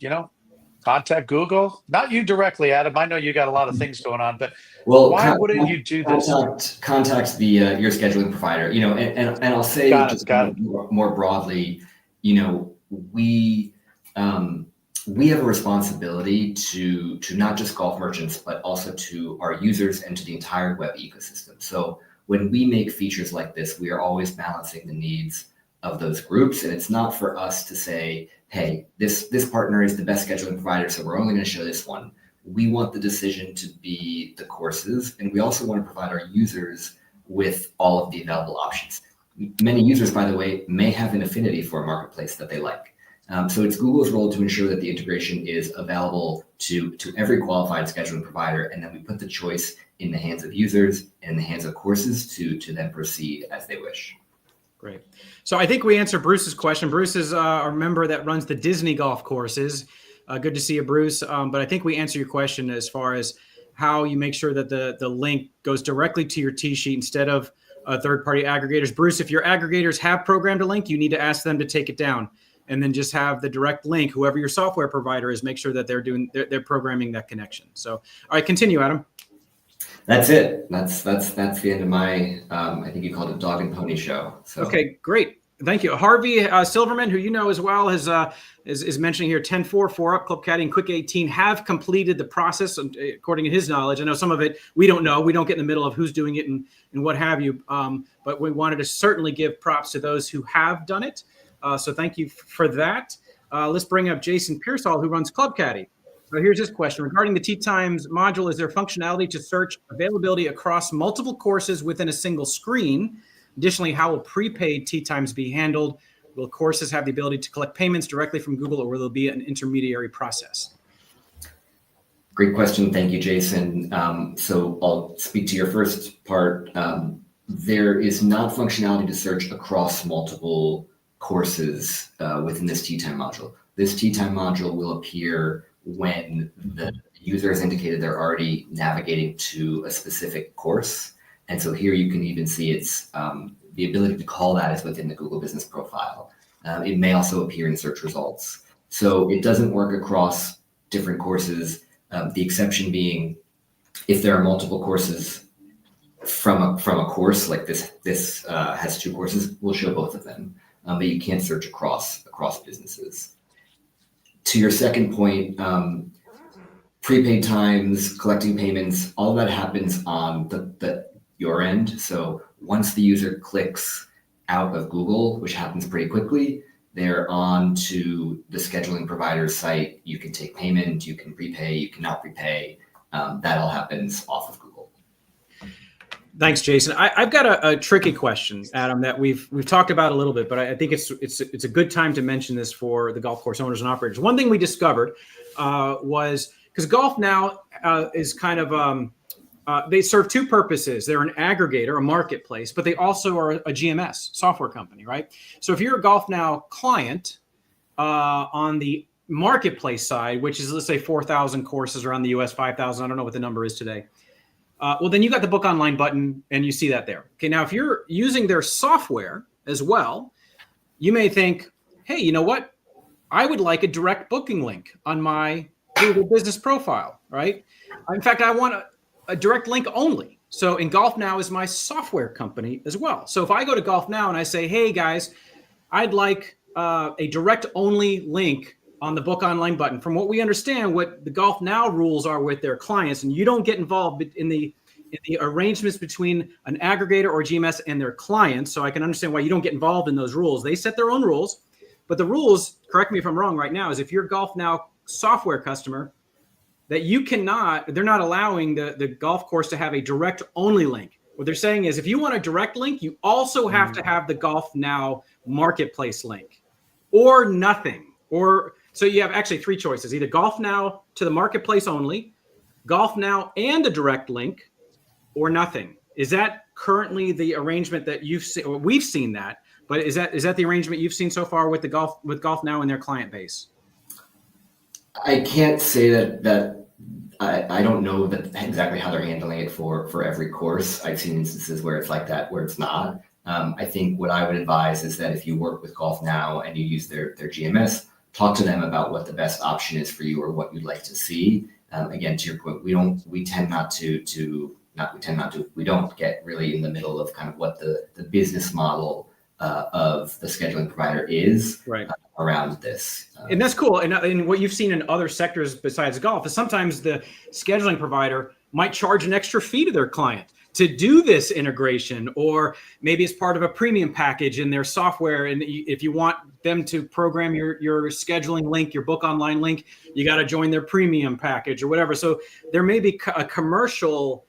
contact Google. Not you directly, Adam. I know you got a lot of things going on, but why wouldn't you do this? Contact the your scheduling provider. And I'll say more broadly, we have a responsibility to not just golf merchants, but also to our users and to the entire web ecosystem. So when we make features like this, we are always balancing the needs of those groups. And it's not for us to say, hey, this partner is the best scheduling provider, so we're only going to show this one. We want the decision to be the courses, and we also want to provide our users with all of the available options. Many users, by the way, may have an affinity for a marketplace that they like. So it's Google's role to ensure that the integration is available to every qualified scheduling provider, and then we put the choice in the hands of users and in the hands of courses to then proceed as they wish. Great. So I think we answered Bruce's question. Bruce is our member that runs the Disney golf courses. Good to see you, Bruce. But I think we answered your question as far as how you make sure that the link goes directly to your tee sheet instead of third-party aggregators. Bruce, if your aggregators have programmed a link, you need to ask them to take it down and then just have the direct link, whoever your software provider is, make sure that they're programming that connection. So, all right, continue, Adam. That's it. That's the end of my, I think you called it dog and pony show. So. Okay, great. Thank you. Harvey Silverman, who you know as well, is mentioning here 10-4, 4UP, Club Caddy, and Quick 18 have completed the process according to his knowledge. I know some of it we don't know. We don't get in the middle of who's doing it and what have you. But we wanted to certainly give props to those who have done it. So thank you for that. Let's bring up Jason Pearsall, who runs Club Caddy. So here's his question. Regarding the Tee Times module, is there functionality to search availability across multiple courses within a single screen? Additionally, how will prepaid Tee Times be handled? Will courses have the ability to collect payments directly from Google, or will there be an intermediary process? Great question. Thank you, Jason. So I'll speak to your first part. There is not functionality to search across multiple courses within this Tee Time module. This Tee Time module will appear when the user has indicated they're already navigating to a specific course. And so here you can even see it's the ability to call that is within the Google Business Profile. It may also appear in search results. So it doesn't work across different courses. The exception being if there are multiple courses from a course, like this has 2 courses, we'll show both of them. But you can't search across businesses. To your second point, prepaid times, collecting payments, all of that happens on your end. So once the user clicks out of Google, which happens pretty quickly, they're on to the scheduling provider's site. You can take payment, you can prepay, you cannot prepay. That all happens off of Google. Thanks, Jason. I've got a tricky question, Adam, that we've talked about a little bit, but I think it's a good time to mention this for the golf course owners and operators. One thing we discovered was because Golf Now is kind of they serve two purposes. They're an aggregator, a marketplace, but they also are a GMS software company, right? So if you're a Golf Now client on the marketplace side, which is, let's say, 4,000 courses around the US, 5,000, I don't know what the number is today. Well, then you got the book online button and you see that there. Okay, now if you're using their software as well, you may think, hey, you know what? I would like a direct booking link on my Google business profile, right? In fact, I want a direct link only. So in Golf Now is my software company as well. So if I go to Golf Now and I say, hey guys, I'd like a direct only link on the book online button. From what we understand, what the Golf Now rules are with their clients, and you don't get involved in the arrangements between an aggregator or GMS and their clients. So I can understand why you don't get involved in those rules. They set their own rules, but the rules, correct me if I'm wrong right now, is if you're a Golf Now software customer, that they're not allowing the golf course to have a direct only link. What they're saying is if you want a direct link, you also have to have the Golf Now marketplace link or nothing. So you have actually three choices: either Golf Now to the marketplace only, Golf Now and a direct link, or nothing. Is that currently the arrangement that you've seen? Or we've seen that, but is that the arrangement you've seen so far with Golf Now and their client base? I can't say that I don't know that exactly how they're handling it for every course. I've seen instances where it's like that, where it's not. I think what I would advise is that if you work with Golf Now and you use their GMS, talk to them about what the best option is for you or what you'd like to see. Again, to your point, we don't get really in the middle of kind of what the business model of the scheduling provider is around this. And that's cool. And what you've seen in other sectors besides golf is sometimes the scheduling provider might charge an extra fee to their client to do this integration, or maybe it's part of a premium package in their software. And if you want them to program your scheduling link, your book online link, you got to join their premium package or whatever. So there may be a commercial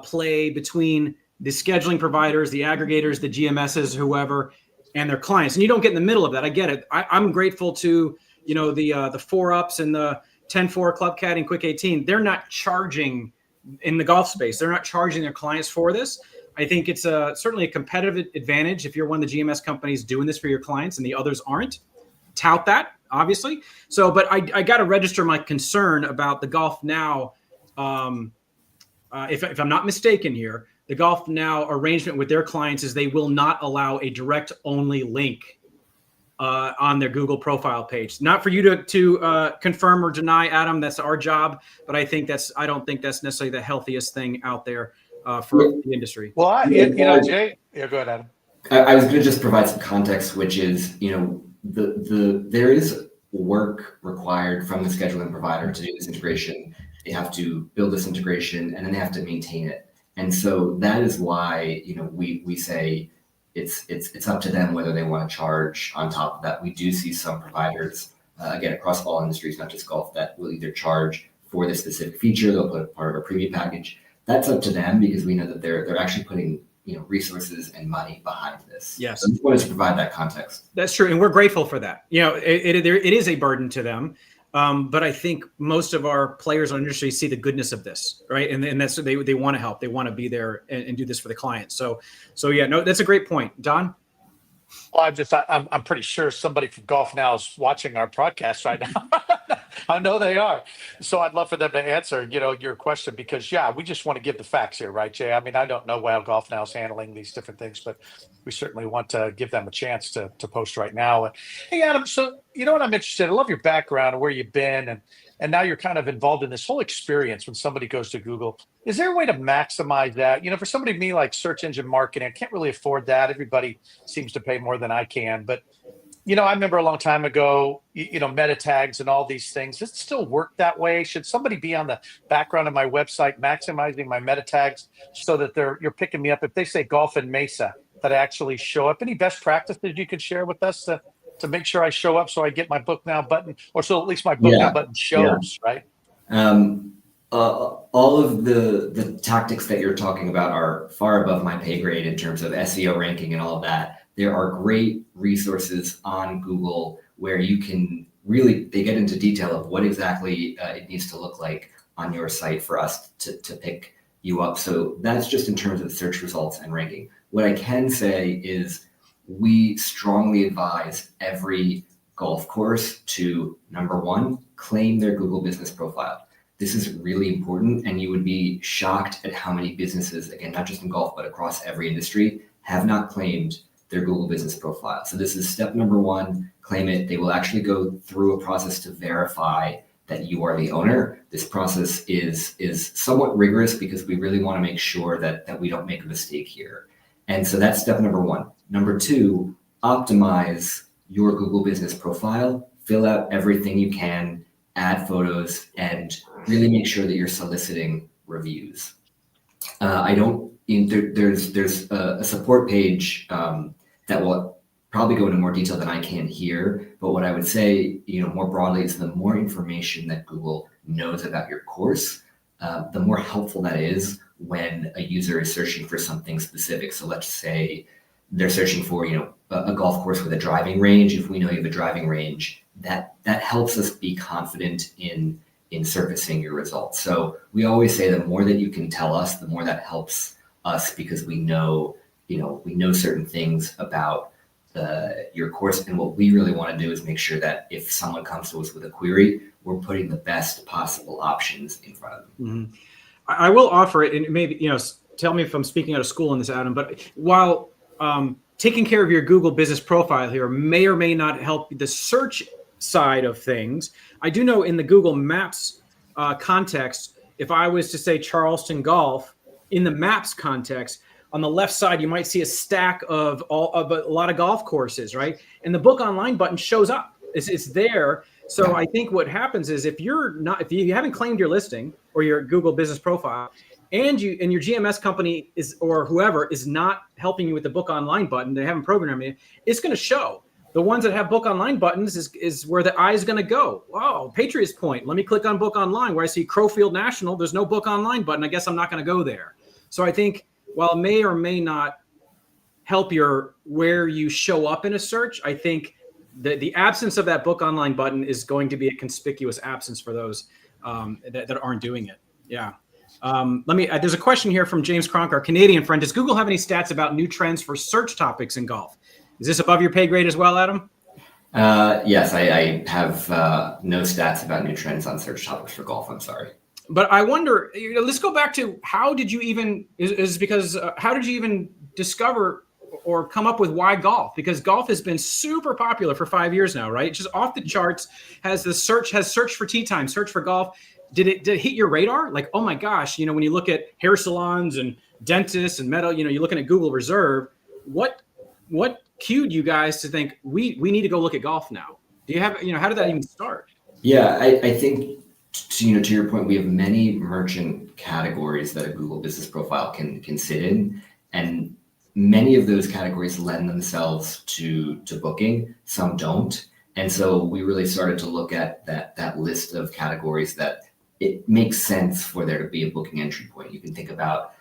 play between the scheduling providers, the aggregators, the GMSs, whoever, and their clients. And you don't get in the middle of that. I get it. I'm grateful to, the 4UPs and the 10-4 Club Caddy and Quick 18. They're not charging in the golf space. They're not charging their clients for this. I think it's certainly a competitive advantage if you're one of the GMS companies doing this for your clients and the others aren't. Tout that, obviously. So, but I got to register my concern about the Golf Now. If I'm not mistaken here, the Golf Now arrangement with their clients is they will not allow a direct only link on their Google profile page. Not for you to confirm or deny, Adam. That's our job. But I don't think that's necessarily the healthiest thing out there for the industry. Well, Jay, go ahead, Adam. I was going to just provide some context, which is, there is work required from the scheduling provider to do this integration. They have to build this integration and then they have to maintain it. And so that is why, we say it's up to them whether they want to charge on top of that. We do see some providers, again, across all industries, not just golf, that will either charge for this specific feature. They'll put it part of a premium package. That's up to them because we know that they're actually putting resources and money behind this. Yes. So I just wanted to provide that context. That's true. And we're grateful for that. It is a burden to them. But I think most of our players in our industry see the goodness of this, right? And that's they want to help. They want to be there and do this for the clients. So yeah, no, that's a great point. Don? Well, I'm pretty sure somebody from Golf Now is watching our podcast right now. I know they are. So I'd love for them to answer, your question because, we just want to give the facts here, right, Jay? I mean, I don't know how Golf Now is handling these different things, but we certainly want to give them a chance to post right now. Hey, Adam, so you know what I'm interested in? I love your background and where you've been, and now you're kind of involved in this whole experience when somebody goes to Google. Is there a way to maximize that? For somebody me like search engine marketing, I can't really afford that. Everybody seems to pay more than I can, but I remember a long time ago, meta tags and all these things. Does it still work that way? Should somebody be on the background of my website maximizing my meta tags so that you're picking me up? If they say golf and Mesa, that I actually show up. Any best practices you could share with us to make sure I show up so I get my Book Now button, or so at least my Book Now button shows, right? All of the tactics that you're talking about are far above my pay grade in terms of SEO ranking and all of that. There are great resources on Google where you can really they get into detail of what exactly it needs to look like on your site for us to pick you up. So that's just in terms of search results and ranking. What I can say is we strongly advise every golf course to, number one, claim their Google business profile. This is really important, and you would be shocked at how many businesses, again, not just in golf, but across every industry, have not claimed their Google business profile. So this is step number one, claim it. They will actually go through a process to verify that you are the owner. This process is somewhat rigorous because we really want to make sure that we don't make a mistake here. And so that's step number one. Number two, optimize your Google business profile, fill out everything you can, add photos, and really make sure that you're soliciting reviews. There's a support page that will probably go into more detail than I can here. But what I would say, more broadly, is the more information that Google knows about your course, the more helpful that is when a user is searching for something specific. So let's say they're searching for, a golf course with a driving range. If we know you have a driving range, that helps us be confident in surfacing your results. So we always say the more that you can tell us, the more that helps us, because we know certain things about your course. And what we really want to do is make sure that if someone comes to us with a query, we're putting the best possible options in front of them. Mm-hmm. I will offer it, and maybe, tell me if I'm speaking out of school on this, Adam, but while taking care of your Google business profile here may or may not help the search side of things, I do know in the Google Maps context, if I was to say Charleston Golf, in the Maps context, on the left side, you might see a stack of a lot of golf courses, right? And the book online button shows up. It's there. So I think what happens is if you haven't claimed your listing or your Google business profile, and your GMS company or whoever is not helping you with the book online button, they haven't programmed it, it's going to show. The ones that have book online buttons is where the eye is going to go. Oh, Patriots Point. Let me click on book online where I see Crowfield National. There's no book online button. I guess I'm not going to go there. So I think while it may or may not help where you show up in a search, I think the absence of that book online button is going to be a conspicuous absence for those that aren't doing it. Yeah. There's a question here from James Cronk, our Canadian friend. Does Google have any stats about new trends for search topics in golf? Is this above your pay grade as well, Adam? Yes, I have no stats about new trends on search topics for golf. I'm sorry. But I wonder, let's go back to how did you even discover or come up with why golf? Because golf has been super popular for 5 years now, right? It's just off the charts. Has search for tee time, search for golf. Did it hit your radar? Like, oh my gosh, when you look at hair salons and dentists and metal, you're looking at Google Reserve. What cued you guys to think we need to go look at golf now? Do you have, how did that even start? Yeah, I think, to your point, we have many merchant categories that a Google business profile can sit in. And many of those categories lend themselves to booking, some don't. And so we really started to look at that list of categories that it makes sense for there to be a booking entry point. You can think about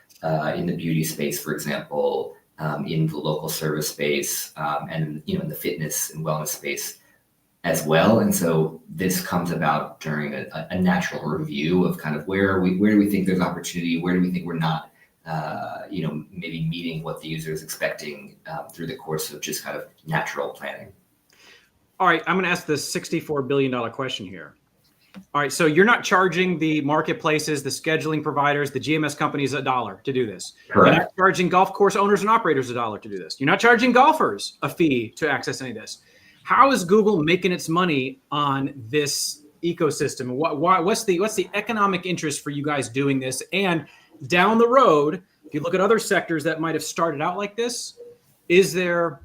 in the beauty space, for example, in the local service space, and in the fitness and wellness space as well. And so this comes about during a natural review of kind of where do we think there's opportunity, where do we think we're not maybe meeting what the user is expecting through the course of just kind of natural planning. All right, I'm going to ask the $64 billion question here. All right, so you're not charging the marketplaces, the scheduling providers, the GMS companies $1 to do this. Correct. You're not charging golf course owners and operators $1 to do this. You're not charging golfers a fee to access any of this. How is Google making its money on this ecosystem? What's the economic interest for you guys doing this? And down the road, if you look at other sectors that might have started out like this, is there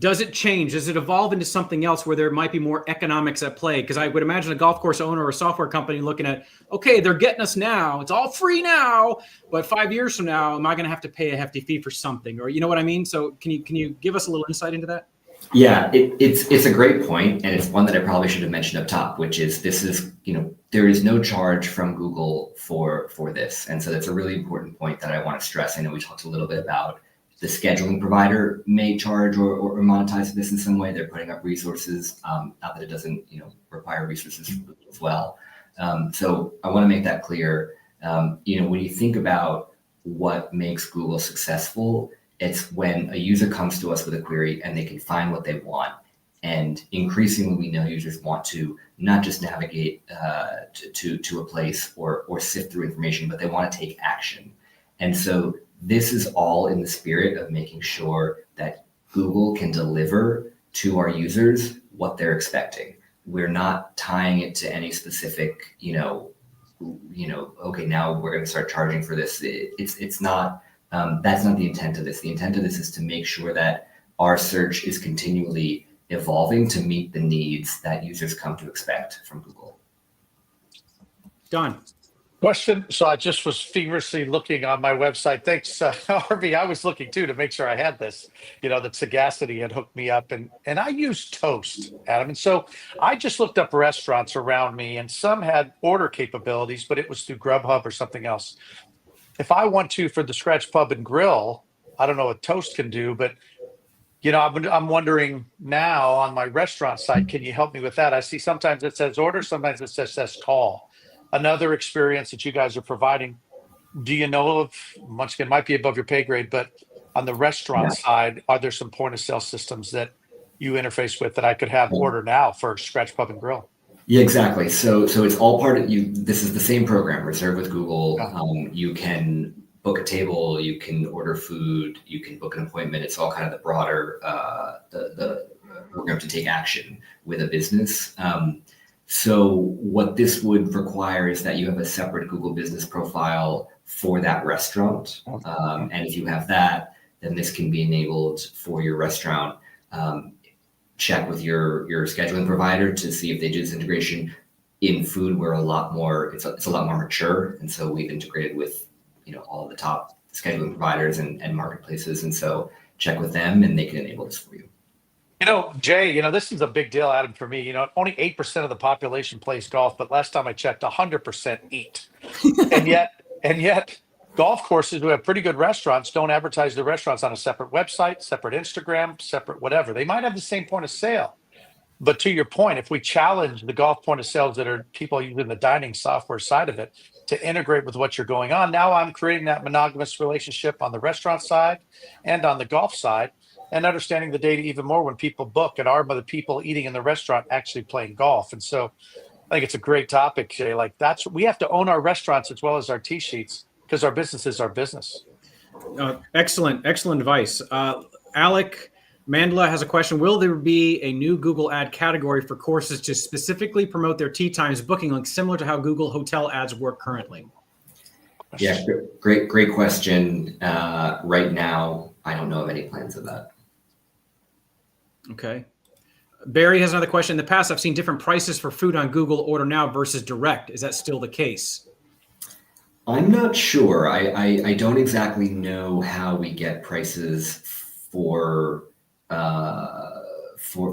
does it change? Does it evolve into something else where there might be more economics at play? Because I would imagine a golf course owner or a software company looking at, okay, they're getting us now. It's all free now, but 5 years from now, am I going to have to pay a hefty fee for something? Or you know what I mean? So can you give us a little insight into that? Yeah, it's a great point, and it's one that I probably should have mentioned up top, which is there is no charge from Google for this, and so that's a really important point that I want to stress. I know we talked a little bit about the scheduling provider may charge or monetize this in some way. They're putting up resources, not that it doesn't, require resources as well. So I want to make that clear. When you think about what makes Google successful, it's when a user comes to us with a query and they can find what they want. And increasingly, we know users want to not just navigate to a place or sift through information, but they want to take action. And so this is all in the spirit of making sure that Google can deliver to our users what they're expecting. We're not tying it to any specific, okay, now we're going to start charging for this. It's not, that's not the intent of this. The intent of this is to make sure that our search is continually evolving to meet the needs that users come to expect from Google. Don. Question. So I just was feverishly looking on my website. Thanks, Harvey. I was looking too to make sure I had this. That Sagacity had hooked me up, and I use Toast, Adam. And so I just looked up restaurants around me, and some had order capabilities, but it was through Grubhub or something else. If I want to, for the Scratch Pub and Grill, I don't know what Toast can do, but I'm wondering now on my restaurant site, can you help me with that? I see sometimes it says order, sometimes it says call. Another experience that you guys are providing, do you know of, once again, might be above your pay grade, but on the restaurant side, are there some point of sale systems that you interface with that I could have order now for Scratch Pub and Grill? Yeah, exactly. So it's all part of you. This is the same program, Reserve with Google. You can book a table, you can order food, you can book an appointment. It's all kind of the broader, the program to take action with a business. So what this would require is that you have a separate Google business profile for that restaurant. And if you have that, then this can be enabled for your restaurant. Check with your scheduling provider to see if they do this integration. In food, we're a lot more, it's a lot more mature. And so we've integrated with, all of the top scheduling providers and marketplaces. And so check with them and they can enable this for you. Jay, this is a big deal, Adam, for me. Only 8% of the population plays golf, but last time I checked, 100% eat. and yet, golf courses who have pretty good restaurants don't advertise their restaurants on a separate website, separate Instagram, separate whatever. They might have the same point of sale. But to your point, if we challenge the golf point of sales that are people using the dining software side of it to integrate with what you're going on, now I'm creating that monogamous relationship on the restaurant side and on the golf side, and understanding the data even more when people book, and are the people eating in the restaurant actually playing golf. And so I think it's a great topic, Jay. We have to own our restaurants as well as our tee sheets, because our business is our business. Excellent advice. Alec Mandela has a question. Will there be a new Google ad category for courses to specifically promote their tee times booking links, similar to how Google hotel ads work currently? Yeah, great question. Right now, I don't know of any plans of that. Okay. Barry has another question. In the past, I've seen different prices for food on Google Order Now versus direct. Is that still the case? I'm not sure. I don't exactly know how we get prices for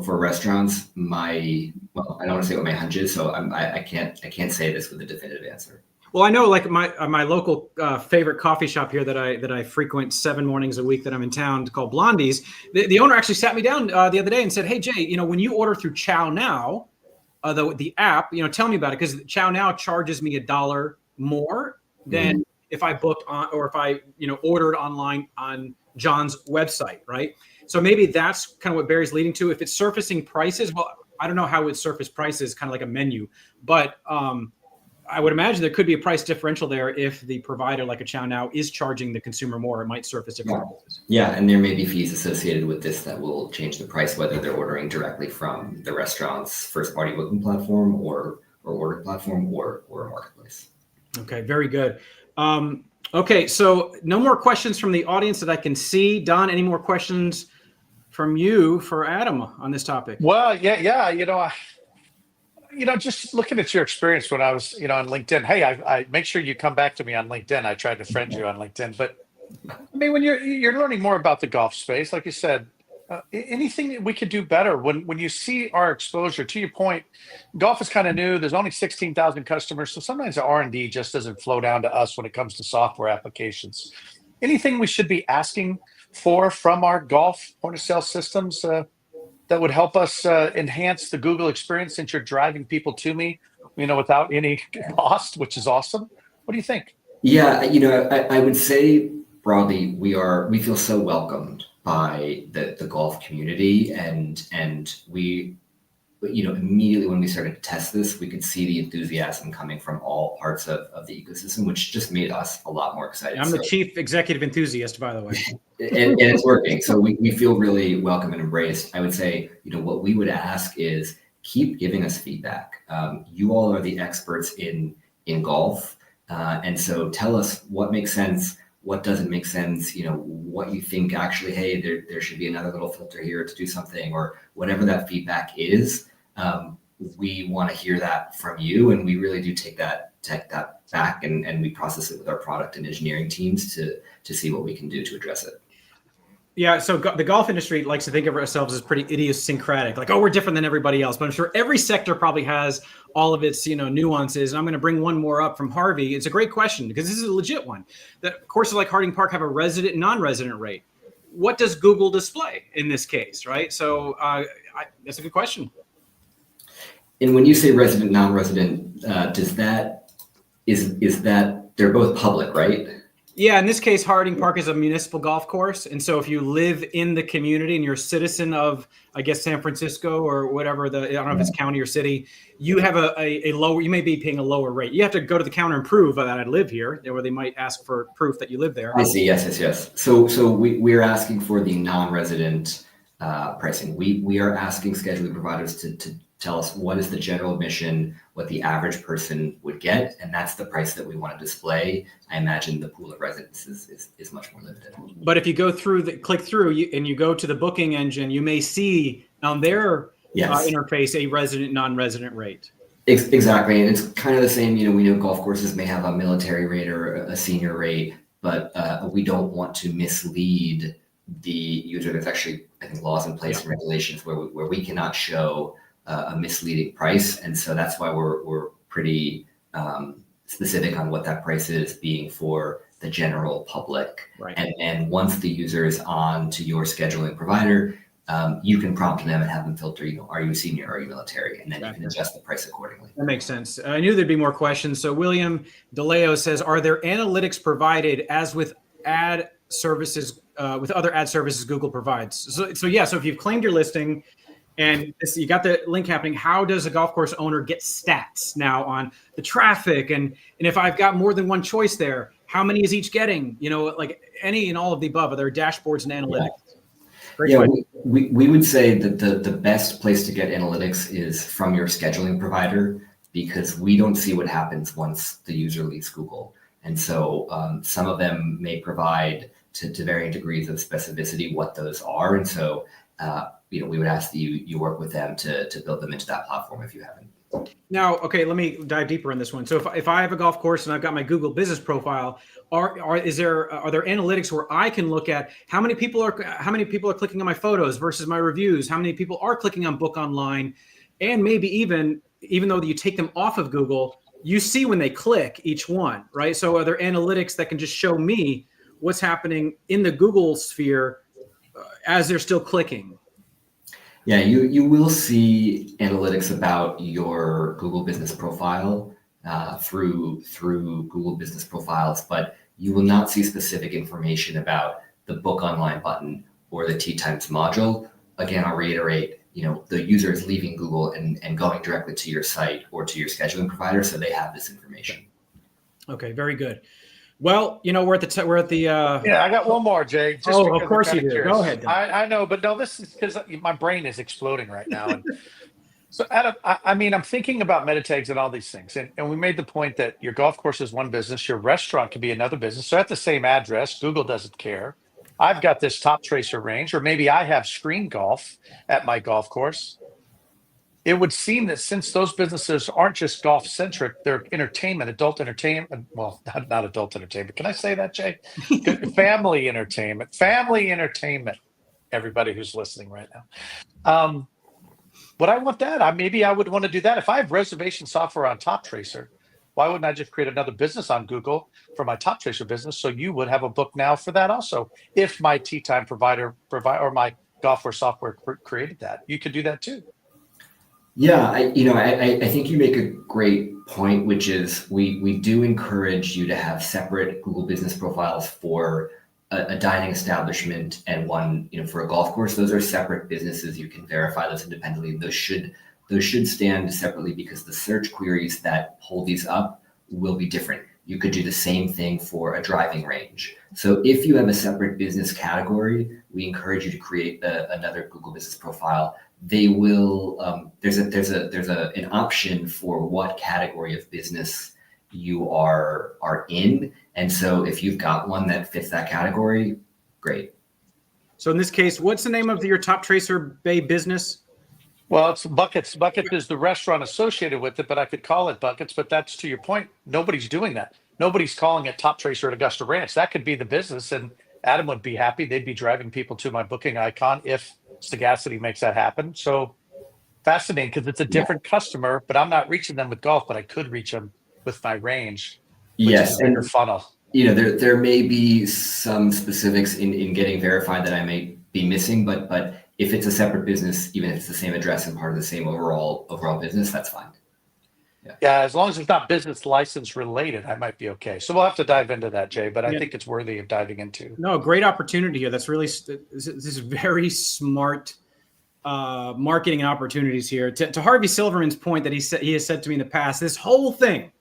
restaurants. I don't want to say what my hunch is, so I can't say this with a definitive answer. Well, I know, like my local favorite coffee shop here that I frequent 7 mornings a week that I'm in town, called Blondie's. The owner actually sat me down the other day and said, "Hey Jay, when you order through Chow Now, the app, tell me about it, because Chow Now charges me $1 more than if I booked on, or if I ordered online on John's website, right?" So maybe that's kind of what Barry's leading to. If it's surfacing prices, well, I don't know how it would surface prices, kind of like a menu, but I would imagine there could be a price differential there if the provider, like a Chow Now, is charging the consumer more. It might surface different prices. Yeah, and there may be fees associated with this that will change the price, whether they're ordering directly from the restaurant's first-party booking platform or ordering platform or a marketplace. Okay, very good. Okay, so no more questions from the audience that I can see. Don, any more questions from you for Adam on this topic? Well, yeah. Just looking at your experience when I was, on LinkedIn. Hey, I make sure you come back to me on LinkedIn. I tried to friend you on LinkedIn, but I mean, when you're learning more about the golf space, like you said, anything that we could do better when you see our exposure. To your point, golf is kind of new. There's only 16,000 customers, so sometimes the R&D just doesn't flow down to us when it comes to software applications. Anything we should be asking from our golf point of sale systems that would help us enhance the Google experience since you're driving people to me, without any cost, which is awesome. What do you think? Yeah, I would say broadly, we feel so welcomed by the golf community, and we, immediately when we started to test this, we could see the enthusiasm coming from all parts of the ecosystem, which just made us a lot more excited. I'm the chief executive enthusiast, by the way. and it's working. So we feel really welcome and embraced. I would say, what we would ask is keep giving us feedback. You all are the experts in golf. And so tell us what makes sense, what doesn't make sense, what you think actually, hey, there should be another little filter here to do something, or whatever that feedback is. We want to hear that from you, and we really do take that back and we process it with our product and engineering teams to see what we can do to address it. Yeah, so the golf industry likes to think of ourselves as pretty idiosyncratic, like, oh, we're different than everybody else. But I'm sure every sector probably has all of its, nuances. And I'm going to bring one more up from Harvey. It's a great question because this is a legit one. That courses like Harding Park have a resident and non-resident rate. What does Google display in this case, right? So that's a good question. And when you say resident, non-resident, is that they're both public, right? Yeah, in this case, Harding Park is a municipal golf course. And so if you live in the community and you're a citizen of, I guess, San Francisco or whatever, I don't know if it's county or city, you have a lower, you may be paying a lower rate. You have to go to the counter and prove that I live here, where they might ask for proof that you live there. I see, yes. So we're asking for the non-resident pricing. We are asking scheduling providers to tell us what is the general admission, what the average person would get, and that's the price that we want to display. I imagine the pool of residents is much more limited. But if you go through click through and you go to the booking engine, you may see on their interface a resident, non-resident rate. Exactly, and it's kind of the same. We know golf courses may have a military rate or a senior rate, but we don't want to mislead the user. There's actually, I think, laws in place and regulations where we cannot show a misleading price, and so that's why we're pretty specific on what that price is, being for the general public. Right. And once the user is on to your scheduling provider, you can prompt them and have them filter, are you senior, are you military, and then you can adjust the price accordingly. That makes sense. I knew there'd be more questions. So William DeLeo says, are there analytics provided as with ad services, with other ad services Google provides? So if you've claimed your listing, and you got the link happening, how does a golf course owner get stats now on the traffic? And if I've got more than one choice there, how many is each getting? Like any and all of the above. Are there dashboards and analytics? Yeah, we would say that the best place to get analytics is from your scheduling provider, because we don't see what happens once the user leaves Google. And so some of them may provide to varying degrees of specificity what those are. And so we would ask that you work with them to build them into that platform if you haven't. Now, okay, let me dive deeper in this one. So if I have a golf course and I've got my Google business profile, are there analytics where I can look at how many people are clicking on my photos versus my reviews, how many people are clicking on book online, and maybe even though you take them off of Google, you see when they click each one, right? So are there analytics that can just show me what's happening in the Google sphere as they're still clicking? Yeah, you will see analytics about your Google business profile through Google business profiles, but you will not see specific information about the book online button or the Tee Times module. Again, I'll reiterate, the user is leaving Google and going directly to your site or to your scheduling provider, so they have this information. Okay, very good. Well, we're at the. Yeah, I got one more, Jay. Of course you do. Go ahead. I know, but no, this is because my brain is exploding right now. And so, Adam, I'm thinking about meta tags and all these things, and we made the point that your golf course is one business, your restaurant could be another business. So at the same address, Google doesn't care. I've got this top tracer range, or maybe I have screen golf at my golf course. It would seem that since those businesses aren't just golf centric, they're entertainment, adult entertainment. Well, not adult entertainment. Can I say that, Jay? Family entertainment. Everybody who's listening right now. Would I want that? Maybe I would want to do that. If I have reservation software on Top Tracer, Why wouldn't I just create another business on Google for my Top Tracer business? So you would have a book now for that also. If my tee time provider or my golfware software created that, you could do that too. Yeah, I think you make a great point, which is we do encourage you to have separate Google business profiles for a dining establishment and one, for a golf course. Those are separate businesses. You can verify those independently. Those should stand separately because the search queries that pull these up will be different. You could do the same thing for a driving range. So if you have a separate business category, we encourage you to create another Google business profile. They will there's an option for what category of business you are in, and so if you've got one that fits that category, great. So in this case, what's the name of your Top Tracer Bay business? Well, it's Buckets. Buckets is the restaurant associated with it, but I could call it Buckets. But that's, to your point, nobody's doing that. Nobody's calling it Top Tracer at Augusta Ranch. That could be the business, and Adam would be happy. They'd be driving people to my booking icon if Sagacity makes that happen. So fascinating, because it's a different customer, but I'm not reaching them with golf, but I could reach them with my range. Yes, and your funnel. There may be some specifics in getting verified that I may be missing, but if it's a separate business, even if it's the same address and part of the same overall business, that's fine. Yeah, as long as it's not business license related, I might be okay. So we'll have to dive into that, Jay, but I think it's worthy of diving into. No, great opportunity here. That's really, this is very smart marketing opportunities here. To Harvey Silverman's point that he has said to me in the past, this whole thing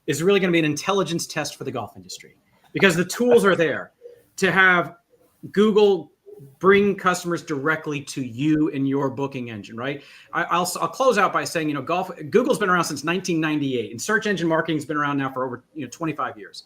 is really going to be an intelligence test for the golf industry, because the tools are there to have Google bring customers directly to you in your booking engine, right? I'll close out by saying, Google's been around since 1998, and search engine marketing has been around now for over 25 years.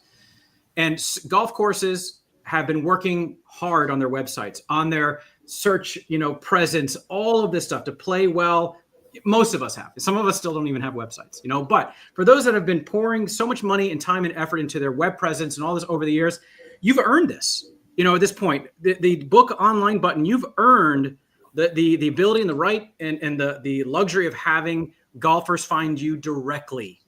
And golf courses have been working hard on their websites, on their search, presence, all of this stuff to play well. Most of us have. Some of us still don't even have websites, but for those that have been pouring so much money and time and effort into their web presence and all this over the years, you've earned this. At this point, the book online button, you've earned the ability and the right and the luxury of having golfers find you directly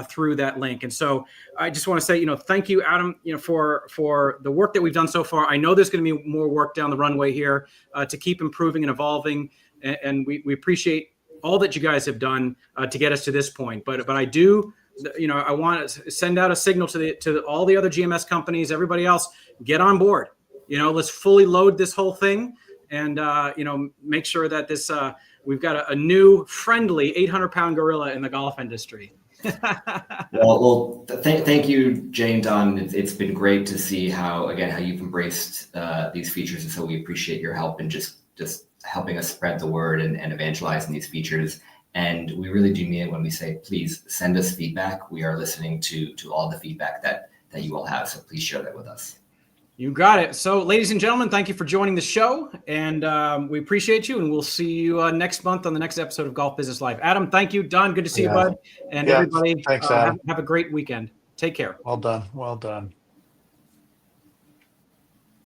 through that link. And so I just want to say, thank you, Adam, for the work that we've done so far. I know there's going to be more work down the runway here to keep improving and evolving. And we appreciate all that you guys have done to get us to this point. But I do, I want to send out a signal to all the other GMS companies, everybody else, get on board. Let's fully load this whole thing and, make sure that this, we've got a new friendly 800-pound gorilla in the golf industry. Well, thank you, Jay and Don. It's been great to see how you've embraced these features. And so we appreciate your help in just helping us spread the word and evangelizing these features. And we really do mean it when we say, please send us feedback. We are listening to all the feedback that you all have. So please share that with us. You got it. So, ladies and gentlemen, thank you for joining the show. And we appreciate you. And we'll see you next month on the next episode of Golf Business Live. Adam, thank you. Don, good to see you, bud. And everybody, thanks, Adam. Have a great weekend. Take care. Well done. Well done.